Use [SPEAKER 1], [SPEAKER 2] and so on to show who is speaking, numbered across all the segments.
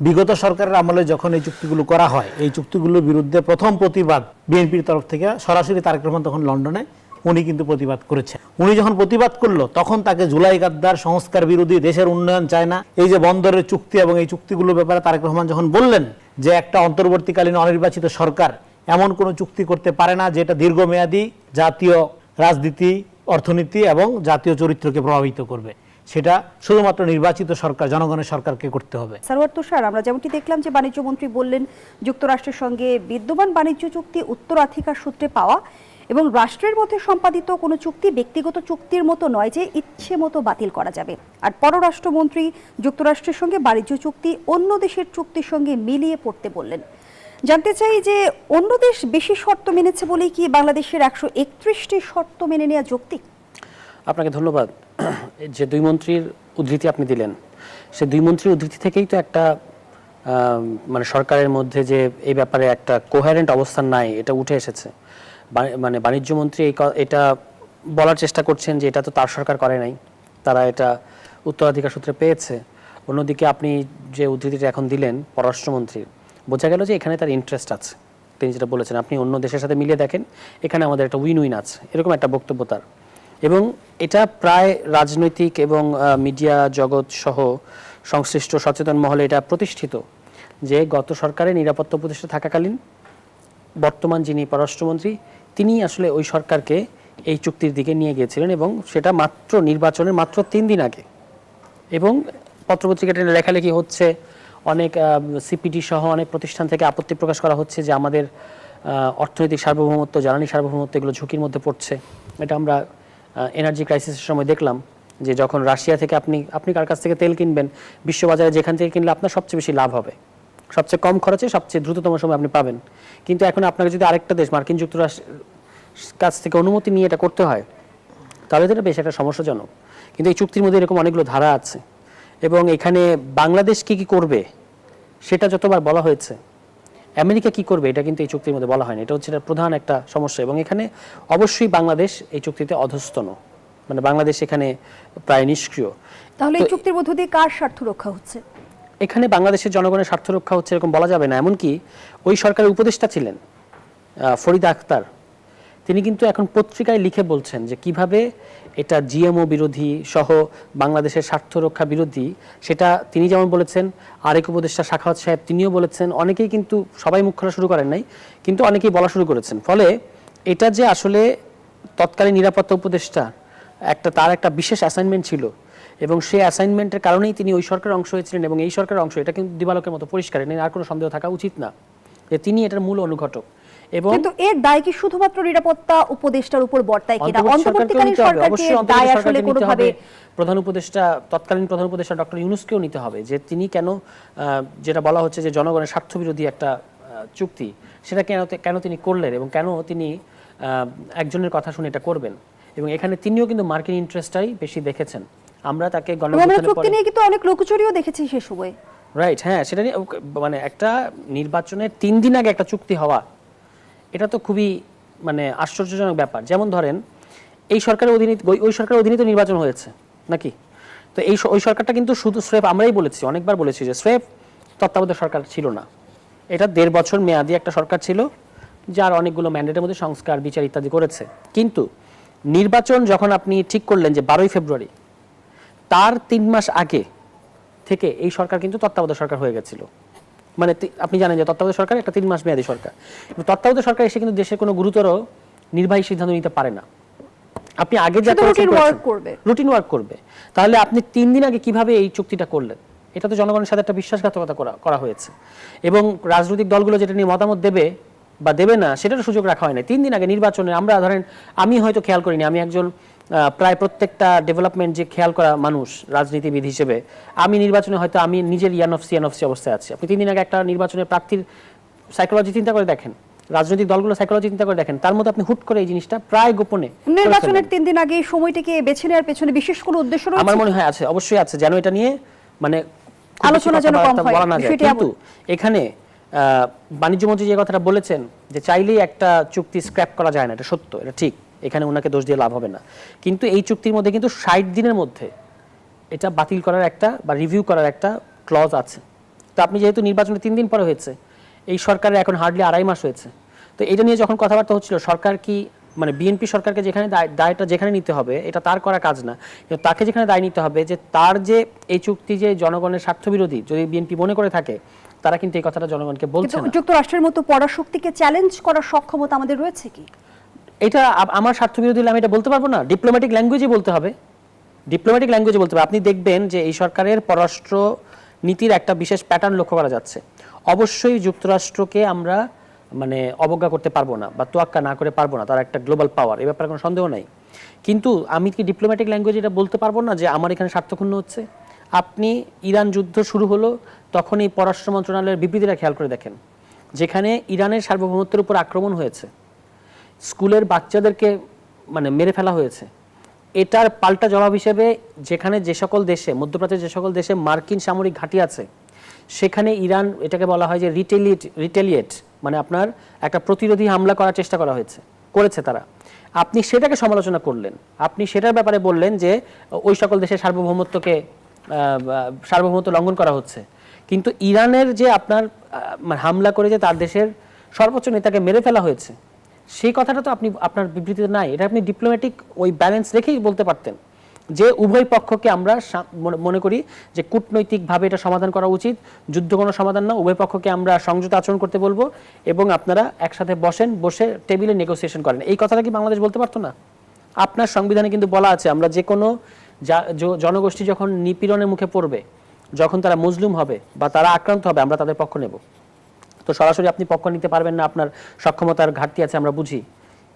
[SPEAKER 1] বিগত সরকারের আমলে যখন এই চুক্তিগুলো করা হয়, এই চুক্তিগুলোর বিরুদ্ধে প্রথম প্রতিবাদ বিএনপির তরফ থেকে সরাসরি তারেক রহমান তখন লন্ডনে উনি কিন্তু প্রতিবাদ করেছেন। উনি যখন প্রতিবাদ করলো তখন তাকে জুলাই গাদ্দার, সংস্কার বিরোধী, দেশের উন্নয়ন চায় না, এই যে বন্দরের চুক্তি এবং এই চুক্তিগুলোর ব্যাপারে তারেক রহমান যখন বললেন যে একটা অন্তর্বর্তীকালীন অনির্বাচিত সরকার এমন কোনো চুক্তি করতে পারে না যেটা দীর্ঘমেয়াদী জাতীয় রাজনীতি, অর্থনীতি এবং জাতীয় চরিত্রকে প্রভাবিত করবে, সেটা শুধুমাত্র নির্বাচিত সরকার, জনগণের সরকারকে করতে হবে।
[SPEAKER 2] সারওয়ার তুষার, আমরা যেমনটি দেখলাম যে বাণিজ্য মন্ত্রী বললেন যুক্তরাষ্ট্রের সঙ্গে বিদ্যমান বাণিজ্য চুক্তি উত্তরাধিকার সূত্রে পাওয়া এবং রাষ্ট্রের মধ্যে সম্পাদিত কোনো চুক্তি ব্যক্তিগত চুক্তির মতো নয় যে ইচ্ছে মতো বাতিল করা যাবে। আর পররাষ্ট্রমন্ত্রী যুক্তরাষ্ট্রের সঙ্গে বাণিজ্য চুক্তি অন্য দেশের চুক্তির সঙ্গে মিলিয়ে পড়তে বললেন। জানতে চাই যে অন্য দেশ বেশি শর্ত মেনেছে বলেই কি বাংলাদেশের 131টি শর্ত মেনে নেওয়া যৌক্তিক?
[SPEAKER 3] আপনাকে ধন্যবাদ। যে দুই মন্ত্রীর উদ্ধৃতি আপনি দিলেন, সে দুই মন্ত্রীর উদ্ধৃতি থেকেই তো একটা মানে সরকারের মধ্যে যে এই ব্যাপারে একটা কোহেরেন্ট অবস্থান নাই এটা উঠে এসেছে। মানে বাণিজ্য মন্ত্রী এটা বলার চেষ্টা করছেন যে এটা তো তার সরকার করে নাই, তারা এটা উত্তরাধিকার সূত্রে পেয়েছে। অন্যদিকে আপনি যে উদ্ধৃতিটা এখন দিলেন পররাষ্ট্রমন্ত্রীর, বোঝা গেল যে এখানে তার ইন্টারেস্ট আছে। তিনি যেটা বলেছেন, আপনি অন্য দেশের সাথে মিলিয়ে দেখেন, এখানে আমাদের একটা উইন উইন আছে, এরকম একটা বক্তব্য তার। এবং এটা প্রায় রাজনৈতিক এবং মিডিয়া জগৎ সহ সংশ্লিষ্ট সচেতন মহলে এটা প্রতিষ্ঠিত যে গত সরকারের নিরাপত্তা উপদেষ্টা থাকাকালীন বর্তমান যিনি পররাষ্ট্রমন্ত্রী তিনি আসলে ওই সরকারকে এই চুক্তির দিকে নিয়ে গিয়েছিলেন, এবং সেটা মাত্র নির্বাচনের মাত্র 3 দিন আগে। এবং পত্রপত্রিকাটা লেখালেখি হচ্ছে, অনেক সিপিডি সহ অনেক প্রতিষ্ঠান থেকে আপত্তি প্রকাশ করা হচ্ছে যে আমাদের অর্থনৈতিক সার্বভৌমত্ব, জ্বালানি সার্বভৌমত্ব এগুলো ঝুঁকির মধ্যে পড়ছে। এটা আমরা এনার্জি ক্রাইসিসের সময় দেখলাম যে যখন রাশিয়া থেকে আপনি কার কাছ থেকে তেল কিনবেন, বিশ্ববাজারে যেখান থেকে কিনলে আপনার সবচেয়ে বেশি লাভ হবে, সবচেয়ে কম খরচে সবচেয়ে দ্রুততম সময় আপনি পাবেন। কিন্তু এখন আপনাকে যদি আরেকটা দেশ মার্কিন যুক্তরাষ্ট্রের কাছ থেকে অনুমতি নিয়ে এটা করতে হয়, তাহলে তো এটা বেশ একটা সমস্যাজনক। কিন্তু এই চুক্তির মধ্যে এরকম অনেকগুলো ধারা আছে, এবং এখানে বাংলাদেশ কি কি করবে সেটা যতবার বলা হয়েছে, আমেরিকা কি করবে এটা কিন্তু এই চুক্তির মধ্যে বলা হয়নি। এটা হচ্ছে এটা প্রধান একটা সমস্যা। এবং এখানে অবশ্যই বাংলাদেশ এই চুক্তিতে অধস্তন, মানে বাংলাদেশ এখানে প্রায় নিষ্ক্রিয়।
[SPEAKER 2] তাহলে এই চুক্তির মধ্য দিয়ে কার স্বার্থ রক্ষা হচ্ছে?
[SPEAKER 3] এখানে বাংলাদেশের জনগণের স্বার্থ রক্ষা হচ্ছে এরকম বলা যাবে না। এমনকি ওই সরকারের উপদেষ্টা ছিলেন ফরিদা আক্তার, তিনি কিন্তু এখন পত্রিকায় লিখে বলছেন যে কিভাবে এটা জিএমও বিরোধী সহ বাংলাদেশের স্বার্থ রক্ষা বিরোধী। সেটা তিনি যেমন বলেছেন, আরেক উপদেষ্টা সাখাওয়াত সাহেব তিনিও বলেছেন, অনেকেই কিন্তু সবাই মুখ খোলা শুরু করেন নাই, কিন্তু অনেকেই বলা শুরু করেছেন। ফলে এটা যে আসলে তৎকালীন নিরাপত্তা উপদেষ্টা তার একটা বিশেষ অ্যাসাইনমেন্ট ছিল, এবং সেই অ্যাসাইনমেন্টের কারণেই তিনি ওই সরকারের অংশ হয়েছিলেন, এবং এই সরকারের অংশ, এটা কিন্তু দিবালোকের মতো পরিষ্কার, নেই আর কোনো সন্দেহ থাকা উচিত না যে তিনি এটার মূল অনুঘটক। এবং
[SPEAKER 2] কিন্তু এর দায় কি শুধুমাত্র নিরাপত্তা উপদেষ্টার উপর বর্তায় কিনা? অন্তর্বর্তীকালীন সরকারকে দায় আসলে কোনোভাবে
[SPEAKER 3] প্রধান উপদেষ্টা, তৎকালীন প্রধান উপদেষ্টা ডক্টর ইউনূসকেও নিতে হবে যে তিনি কেন, যেটা বলা হচ্ছে যে জনগণের স্বার্থবিরোধী একটা চুক্তি, সেটা কেন তিনি করলেন, এবং কেন তিনি একজনের কথা শুনে এটা করবেন। এবং এখানে তিনিও কিন্তু মার্কিন ইন্টারেস্টটাই বেশি দেখেছেন। আমরা তাকে
[SPEAKER 2] চুক্তি নিয়ে কিন্তু অনেক লোকচুরিও দেখেছি সে সময়,
[SPEAKER 3] রাইট? হ্যাঁ, সেটা নিয়ে মানে একটা নির্বাচনের 3 দিন আগে একটা চুক্তি হওয়া, এটা তো খুবই মানে আশ্চর্যজনক ব্যাপার। যেমন ধরেন এই সরকারের অধীনে, ওই সরকারের অধীনে তো নির্বাচন হয়েছে নাকি? তো ওই সরকারটা কিন্তু শুধু স্রেফ, আমরাই বলেছি, অনেকবার বলেছি যে স্রেফ তত্ত্বাবধায়ক সরকার ছিল না, এটা 1.5 বছর মেয়াদি একটা সরকার ছিল, যার অনেকগুলো ম্যান্ডেটের মধ্যে সংস্কার বিচার ইত্যাদি করেছে। কিন্তু নির্বাচন যখন আপনি ঠিক করলেন যে 12ই ফেব্রুয়ারি, তার 3 মাস আগে থেকে এই সরকার কিন্তু তত্ত্বাবধায়ক সরকার হয়ে গেছিল। মানে আপনি জানেন যে তত্ত্বাবধায়ক সরকার একটা 3 মাস মেয়াদী সরকার, তত্ত্বাবধায়ক সরকার এসে কিন্তু দেশের কোনো গুরুতর নির্বাহী সিদ্ধান্ত নিতে পারে না। আপনি আগে যা রুটিন ওয়ার্ক করবে, তাহলে আপনি 3 দিন আগে কিভাবে এই চুক্তিটা করলেন? এটা তো জনগণের সাথে একটা বিশ্বাসঘাতকতা করা হয়েছে। এবং রাজনৈতিক দলগুলো যেটা নিয়ে মতামত দেবে বা দেবে না সেটার সুযোগ রাখা হয় না। 3 দিন আগে নির্বাচনে, আমরা ধরেন আমি হয়তো খেয়াল করিনি, আমি একজন প্রায় প্রত্যেকটা ডেভেলপমেন্ট যে খেয়াল করা মানুষ রাজনীতিবিদ হিসেবে, আমি নির্বাচনে হয়তো আমি নিজের ইয়ানফসি অবস্থায় আছি। আপনি 3 দিন আগে একটা নির্বাচনের প্রার্থীর সাইকোলজি চিন্তা করে দেখেন, রাজনৈতিক দলগুলো সাইকোলজি চিন্তা করে দেখেন, তার মধ্যে আপনি হুট করে এই জিনিসটা প্রায় গোপনে
[SPEAKER 2] নির্বাচনের 3 দিন আগে সময়টাকে বেছে নেওয়ার পেছনে বিশেষ কোনো উদ্দেশ্য রয়েছে?
[SPEAKER 3] আমার মনে হয় আছে, অবশ্যই আছে, যেন এটা নিয়ে মানে
[SPEAKER 2] আলোচনা যেন কম হয়
[SPEAKER 3] বলা না যায়। কিন্তু এখানে বাণিজ্য মন্ত্রী যে কথাটা বলেছেন যে চাইলেই একটা চুক্তি স্ক্র্যাপ করা যায় না, এটা সত্য, এটা ঠিক, এখানে ওনাকে দোষ দিয়ে লাভ হবে না। কিন্তু এই চুক্তির মধ্যে কিন্তু 60 দিনের মধ্যে এটা বাতিল করার একটা বা রিভিউ করার একটা ক্লজ আছে। তো আপনি যেহেতু নির্বাচনে 3 দিন পরে হয়েছে, এই সরকারের এখন হার্ডলি 2.5 মাস হয়েছে, তো এটা নিয়ে যখন কথাবার্তা হচ্ছিল সরকার কি মানে বিএনপি সরকারকে যেখানে দায়টা যেখানে নিতে হবে এটা তার করা কাজ না, কিন্তু তাকে যেখানে দায় নিতে হবে যে তার যে এই চুক্তি যে জনগণের স্বার্থ বিরোধী যদি বিএনপি মনে করে থাকে, তারা কিন্তু এই কথাটা জনগণকে বলছে
[SPEAKER 2] কিন্তু
[SPEAKER 3] না।
[SPEAKER 2] যুক্তরাষ্ট্রের মতো পরাশক্তিকে চ্যালেঞ্জ করার সক্ষমতা আমাদের রয়েছে কি?
[SPEAKER 3] এটা আমার স্বার্থ বিরোধী হলে আমি এটা বলতে পারবো না, ডিপ্লোম্যাটিক ল্যাঙ্গুয়েজে বলতে হবে, ডিপ্লোম্যাটিক ল্যাঙ্গুয়েজে বলতে হবে। আপনি দেখবেন যে এই সরকারের পররাষ্ট্র নীতির একটা বিশেষ প্যাটার্ন লক্ষ্য করা যাচ্ছে। অবশ্যই যুক্তরাষ্ট্রকে আমরা মানে অবজ্ঞা করতে পারবো না বা তোয়াক্কা না করে পারবো না, তারা একটা গ্লোবাল পাওয়ার, এ ব্যাপারে কোনো সন্দেহ নাই। কিন্তু আমি কি ডিপ্লোম্যাটিক ল্যাঙ্গুয়েজে এটা বলতে পারবো না যে আমার এখানে স্বার্থক্ষুণ্ণ হচ্ছে? আপনি ইরান যুদ্ধ শুরু হলো তখনই পররাষ্ট্র মন্ত্রণালয়ের বিবৃতিটা খেয়াল করে দেখেন, যেখানে ইরানের সার্বভৌমত্বের উপর আক্রমণ হয়েছে, স্কুলের বাচ্চাদেরকে মানে মেরে ফেলা হয়েছে, এটার পাল্টা জবাব হিসেবে যেখানে যে সকল দেশে মধ্যপ্রাচ্যের যে সকল দেশে মার্কিন সামরিক ঘাঁটি আছে সেখানে ইরান, এটাকে বলা হয় যে রিটেলিয়েট মানে আপনার একটা প্রতিরোধী হামলা করার চেষ্টা করেছে তারা। আপনি সেটাকে সমালোচনা করলেন, আপনি সেটার ব্যাপারে বললেন যে ওই সকল দেশের সার্বভৌমত্ব লঙ্ঘন করা হচ্ছে, কিন্তু ইরানের যে আপনার হামলা করে যে তার দেশের সর্বোচ্চ নেতাকে মেরে ফেলা হয়েছে সেই কথাটা তো আপনি আপনার বিবৃতিতে নাই। এটা আপনি ডিপ্লোম্যাটিক ওই ব্যালেন্স রেখেই বলতে পারতেন যে উভয় পক্ষকে আমরা মনে করি যে কূটনৈতিকভাবে এটা সমাধান করা উচিত, যুদ্ধ কোনো সমাধান না, উভয় পক্ষকে আমরা সংযত আচরণ করতে বলবো এবং আপনারা একসাথে বসে টেবিলে নেগোসিয়েশন করেন। এই কথাটা কি বাংলাদেশ বলতে পারতো না? আপনার সংবিধানে কিন্তু বলা আছে আমরা যে কোনো জনগোষ্ঠী যখন নিপীড়নের মুখে পড়বে, যখন তারা মজলুম হবে বা তারা আক্রান্ত হবে, আমরা তাদের পক্ষ নেব। তো সরাসরি আপনি পক্ষ নিতে পারবেন না, আপনার সক্ষমতার ঘাটতি আছে আমরা বুঝি,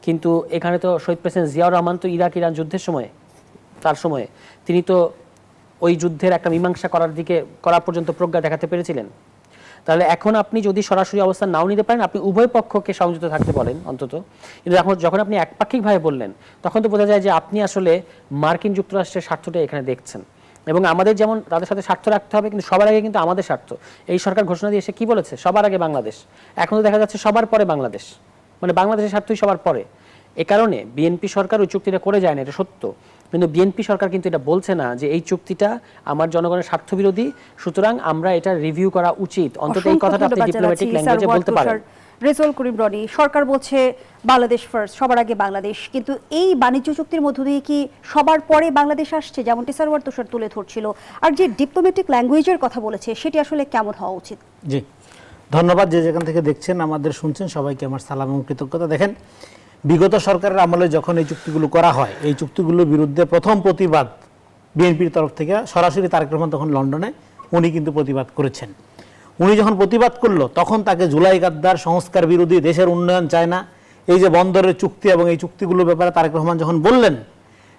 [SPEAKER 3] কিন্তু এখানে তো শহীদ প্রেসিডেন্ট জিয়াউর রহমান তো ইরাক ইরান যুদ্ধের সময়ে তার সময়ে তিনি তো ওই যুদ্ধের একটা মীমাংসা করা পর্যন্ত প্রজ্ঞা দেখাতে পেরেছিলেন। তাহলে এখন আপনি যদি সরাসরি অবস্থান নাও নিতে পারেন, আপনি উভয় পক্ষকে সংযত থাকতে বলেন অন্তত, কিন্তু এখন যখন আপনি একপাক্ষিকভাবে বললেন তখন তো বোঝা যায় যে আপনি আসলে মার্কিন যুক্তরাষ্ট্রের স্বার্থটা এখানে দেখছেন। এবং আমাদের যেমন তাদের সাথে স্বার্থ রাখতে হবে, কিন্তু সবার আগে কিন্তু আমাদের স্বার্থ। এই সরকার ঘোষণা দিয়ে এসে কি বলেছে? সবার আগে বাংলাদেশ। এখন তো দেখা যাচ্ছে সবার পরে বাংলাদেশ, মানে বাংলাদেশের স্বার্থই সবার পরে। এ কারণে বিএনপি সরকার ওই চুক্তিটা করে যায় না, এটা সত্য, কিন্তু বিএনপি সরকার কিন্তু এটা বলছে না যে এই চুক্তিটা আমার জনগণের স্বার্থ বিরোধী, সুতরাং আমরা এটা রিভিউ করা উচিত। অন্তত এই কথাটা আপনি ডিপ্লোম্যাটিক ল্যাঙ্গুয়েজে বলতে পারেন।
[SPEAKER 2] রেজাউল করিম রনি, সরকার বলছে বাংলাদেশ ফার্স্ট, সবার আগে বাংলাদেশ, কিন্তু এই বাণিজ্য চুক্তির মধ্য দিয়ে কি সবার পরে বাংলাদেশ আসছে, যেমনটি সারওয়ার তুষার তুলে ধরছিল? আর যে ডিপ্লোম্যাটিক ল্যাঙ্গুয়েজের কথা বলেছে সেটি আসলে কেমন হওয়া উচিত?
[SPEAKER 1] জি ধন্যবাদ। যে যেখান থেকে দেখছেন আমাদের শুনছেন সবাইকে আমার সালাম এবং কৃতজ্ঞতা। দেখেন, বিগত সরকারের আমলে যখন এই চুক্তিগুলো করা হয়, এই চুক্তিগুলোর বিরুদ্ধে প্রথম প্রতিবাদ বিএনপির তরফ থেকে সরাসরি তারেক রহমান তখন লন্ডনে উনি কিন্তু প্রতিবাদ করেছেন। উনি যখন প্রতিবাদ করলো তখন তাকে জুলাই গাদ্দার, সংস্কার বিরোধী, দেশের উন্নয়ন চায় না, এই যে বন্দরের চুক্তি এবং এই চুক্তিগুলোর ব্যাপারে তারেক রহমান যখন বললেন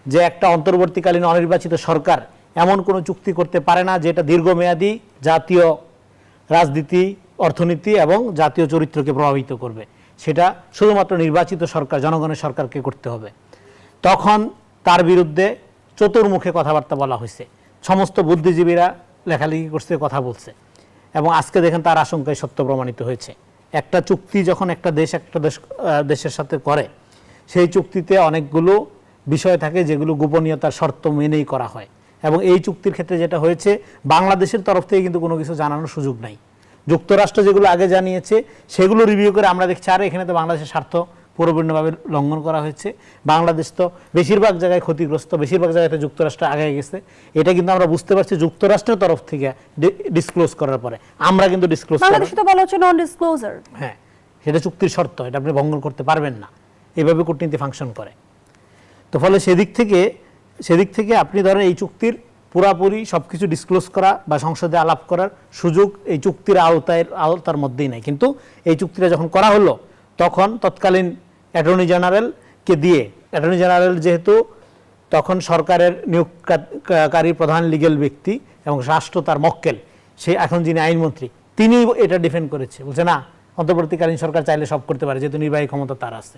[SPEAKER 1] যে একটা অন্তর্বর্তীকালীন অনির্বাচিত সরকার এমন কোনো চুক্তি করতে পারে না যেটা দীর্ঘমেয়াদী জাতীয় রাজনীতি, অর্থনীতি এবং জাতীয় চরিত্রকে প্রভাবিত করবে, সেটা শুধুমাত্র নির্বাচিত সরকার, জনগণের সরকারকে করতে হবে। তখন তার বিরুদ্ধে চতুর্মুখে কথাবার্তা বলা হয়েছে, সমস্ত বুদ্ধিজীবীরা লেখালেখি করছে, কথা বলছে, এবং আজকে দেখেন তার আশঙ্কায় সত্য প্রমাণিত হয়েছে। একটা চুক্তি যখন একটা দেশের সাথে করে, সেই চুক্তিতে অনেকগুলো বিষয় থাকে যেগুলো গোপনীয়তার শর্ত মেনেই করা হয়, এবং এই চুক্তির ক্ষেত্রে যেটা হয়েছে বাংলাদেশের তরফ থেকে কিন্তু কোনো কিছু জানানোর সুযোগ নাই। যুক্তরাষ্ট্র যেগুলো আগে জানিয়েছে সেগুলো রিভিউ করে আমরা দেখছি আর এখানে তো বাংলাদেশের স্বার্থ পুরোপূর্ণভাবে লঙ্ঘন করা হয়েছে। বাংলাদেশ তো বেশিরভাগ জায়গায় ক্ষতিগ্রস্ত, বেশিরভাগ জায়গাতে যুক্তরাষ্ট্র আগে গেছে, এটা কিন্তু আমরা বুঝতে পারছি যুক্তরাষ্ট্রের তরফ থেকে ডিসক্লোজ করার পরে। আমরা কিন্তু ডিসক্লোজ
[SPEAKER 2] বাংলাদেশে তো বলা হচ্ছে নন ডিসক্লোজার,
[SPEAKER 1] হ্যাঁ, সেটা চুক্তির শর্ত, এটা আপনি ভঙ্গ করতে পারবেন না, এভাবে কূটনীতি ফাংশন করে। তো ফলে সেদিক থেকে আপনি ধরেন এই চুক্তির পুরাপুরি সব কিছু ডিসক্লোজ করা বা সংসদে আলাপ করার সুযোগ এই চুক্তির আওতার মধ্যেই নাই। কিন্তু এই চুক্তিটা যখন করা হলো তখন তৎকালীন অ্যাটর্নি জেনারেলকে দিয়ে, অ্যাটর্নি জেনারেল যেহেতু তখন সরকারের নিয়োগকারী প্রধান লিগ্যাল ব্যক্তি এবং রাষ্ট্র তার মক্কেল, সে এখন যিনি আইনমন্ত্রী, তিনি এটা ডিফেন্ড করেছে, বলছে না অন্তর্বর্তীকালীন সরকার চাইলে সব করতে পারে, যেহেতু নির্বাহী ক্ষমতা তার আছে।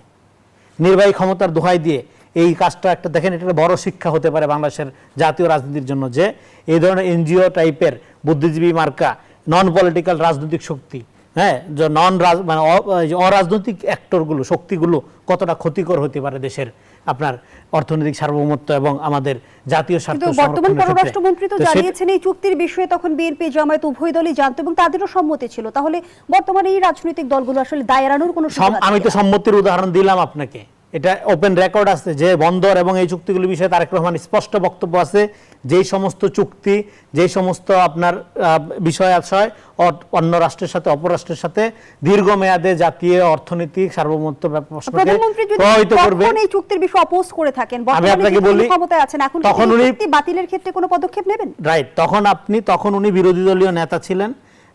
[SPEAKER 1] নির্বাহী ক্ষমতার দোহাই দিয়ে এই কাজটা একটা দেখেন, এটা বড় শিক্ষা হতে পারে বাংলাদেশের জাতীয় রাজনীতির জন্য, যে এই ধরনের এনজিও টাইপের বুদ্ধিজীবী মার্কা নন পলিটিক্যাল রাজনৈতিক শক্তি, হ্যাঁ, মানে অরাজনৈতিক অ্যাক্টরগুলো, শক্তিগুলো কতটা ক্ষতিকর হতে পারে দেশের আপনার অর্থনৈতিক সার্বভৌমত্ব এবং আমাদের জাতীয় স্বার্থ
[SPEAKER 2] কিন্তু বর্তমান
[SPEAKER 1] সংরক্ষণের ক্ষেত্রে।
[SPEAKER 2] পররাষ্ট্রমন্ত্রী তো
[SPEAKER 1] তো
[SPEAKER 2] জানিয়েছেন এই চুক্তির বিষয়ে তখন বিএনপি জামায়াত উভয় দলই জানতো এবং তাদেরও সম্মতি ছিল। তাহলে বর্তমানে এই রাজনৈতিক দলগুলো আসলে দায় এড়ানোর কোনো সুযোগ আছে
[SPEAKER 1] আমি তো
[SPEAKER 2] কিনা?
[SPEAKER 1] সম্মতির উদাহরণ দিলাম আপনাকে, এটা ওপেন রেকর্ড আছে যে বন্দর এবং এই চুক্তিগুলির বিষয়ে তারেক রহমান স্পষ্ট বক্তব্য আছে, যেই সমস্ত চুক্তি, যেই সমস্ত আপনার বিষয় আশয় অন্য রাষ্ট্রের সাথে অপর রাষ্ট্রের সাথে দীর্ঘমেয়াদে জাতীয় অর্থনৈতিক সার্বভৌমত্ব প্রশ্নকে
[SPEAKER 2] প্রধানমন্ত্রী যদি
[SPEAKER 1] প্রভাবিত করবে।
[SPEAKER 2] তখন এই চুক্তির বিষয়ে অপোজ করে থাকেন,
[SPEAKER 1] আমি
[SPEAKER 2] বর্তমানে
[SPEAKER 1] আপনাকে
[SPEAKER 2] যেহেতু
[SPEAKER 1] বলি,
[SPEAKER 2] ক্ষমতায় আছেন, এখন
[SPEAKER 1] তখন
[SPEAKER 2] এই
[SPEAKER 1] উনি
[SPEAKER 2] চুক্তি বাতিলের ক্ষেত্রে কোনো পদক্ষেপ নেবেন?
[SPEAKER 1] রাইট, তখন উনি বিরোধী দলীয় নেতা ছিলেন,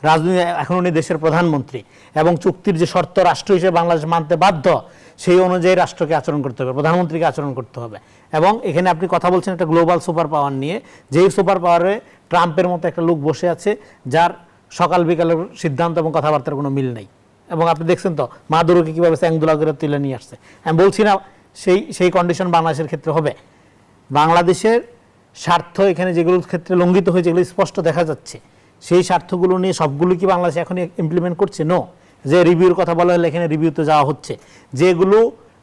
[SPEAKER 1] রাজনীতি, এখন উনি দেশের প্রধানমন্ত্রী এবং চুক্তির যে শর্ত রাষ্ট্র হিসেবে বাংলাদেশ মানতে বাধ্য, সেই অনুযায়ী রাষ্ট্রকে আচরণ করতে হবে, প্রধানমন্ত্রীকে আচরণ করতে হবে। এবং এখানে আপনি কথা বলছেন একটা গ্লোবাল সুপার পাওয়ার নিয়ে, যেই সুপার পাওয়ারে ট্রাম্পের মতো একটা লোক বসে আছে যার সকাল বিকালের সিদ্ধান্ত এবং কথাবার্তার কোনো মিল নেই। এবং আপনি দেখছেন তো মাদুরোকে কীভাবে স্যাংদুলা করে তুলে নিয়ে আসছে। আমি বলছি না সেই কন্ডিশন বাংলাদেশের ক্ষেত্রে হবে। বাংলাদেশের স্বার্থ এখানে যেগুলোর ক্ষেত্রে লঙ্ঘিত হয়েছে, যেগুলো স্পষ্ট দেখা যাচ্ছে, সেই স্বার্থগুলো নিয়ে সবগুলো কি বাংলাদেশ এখন ইমপ্লিমেন্ট করছে? নো। যে রিভিউর কথা বলা হলে এখানে রিভিউতে যাওয়া হচ্ছে, যেগুলো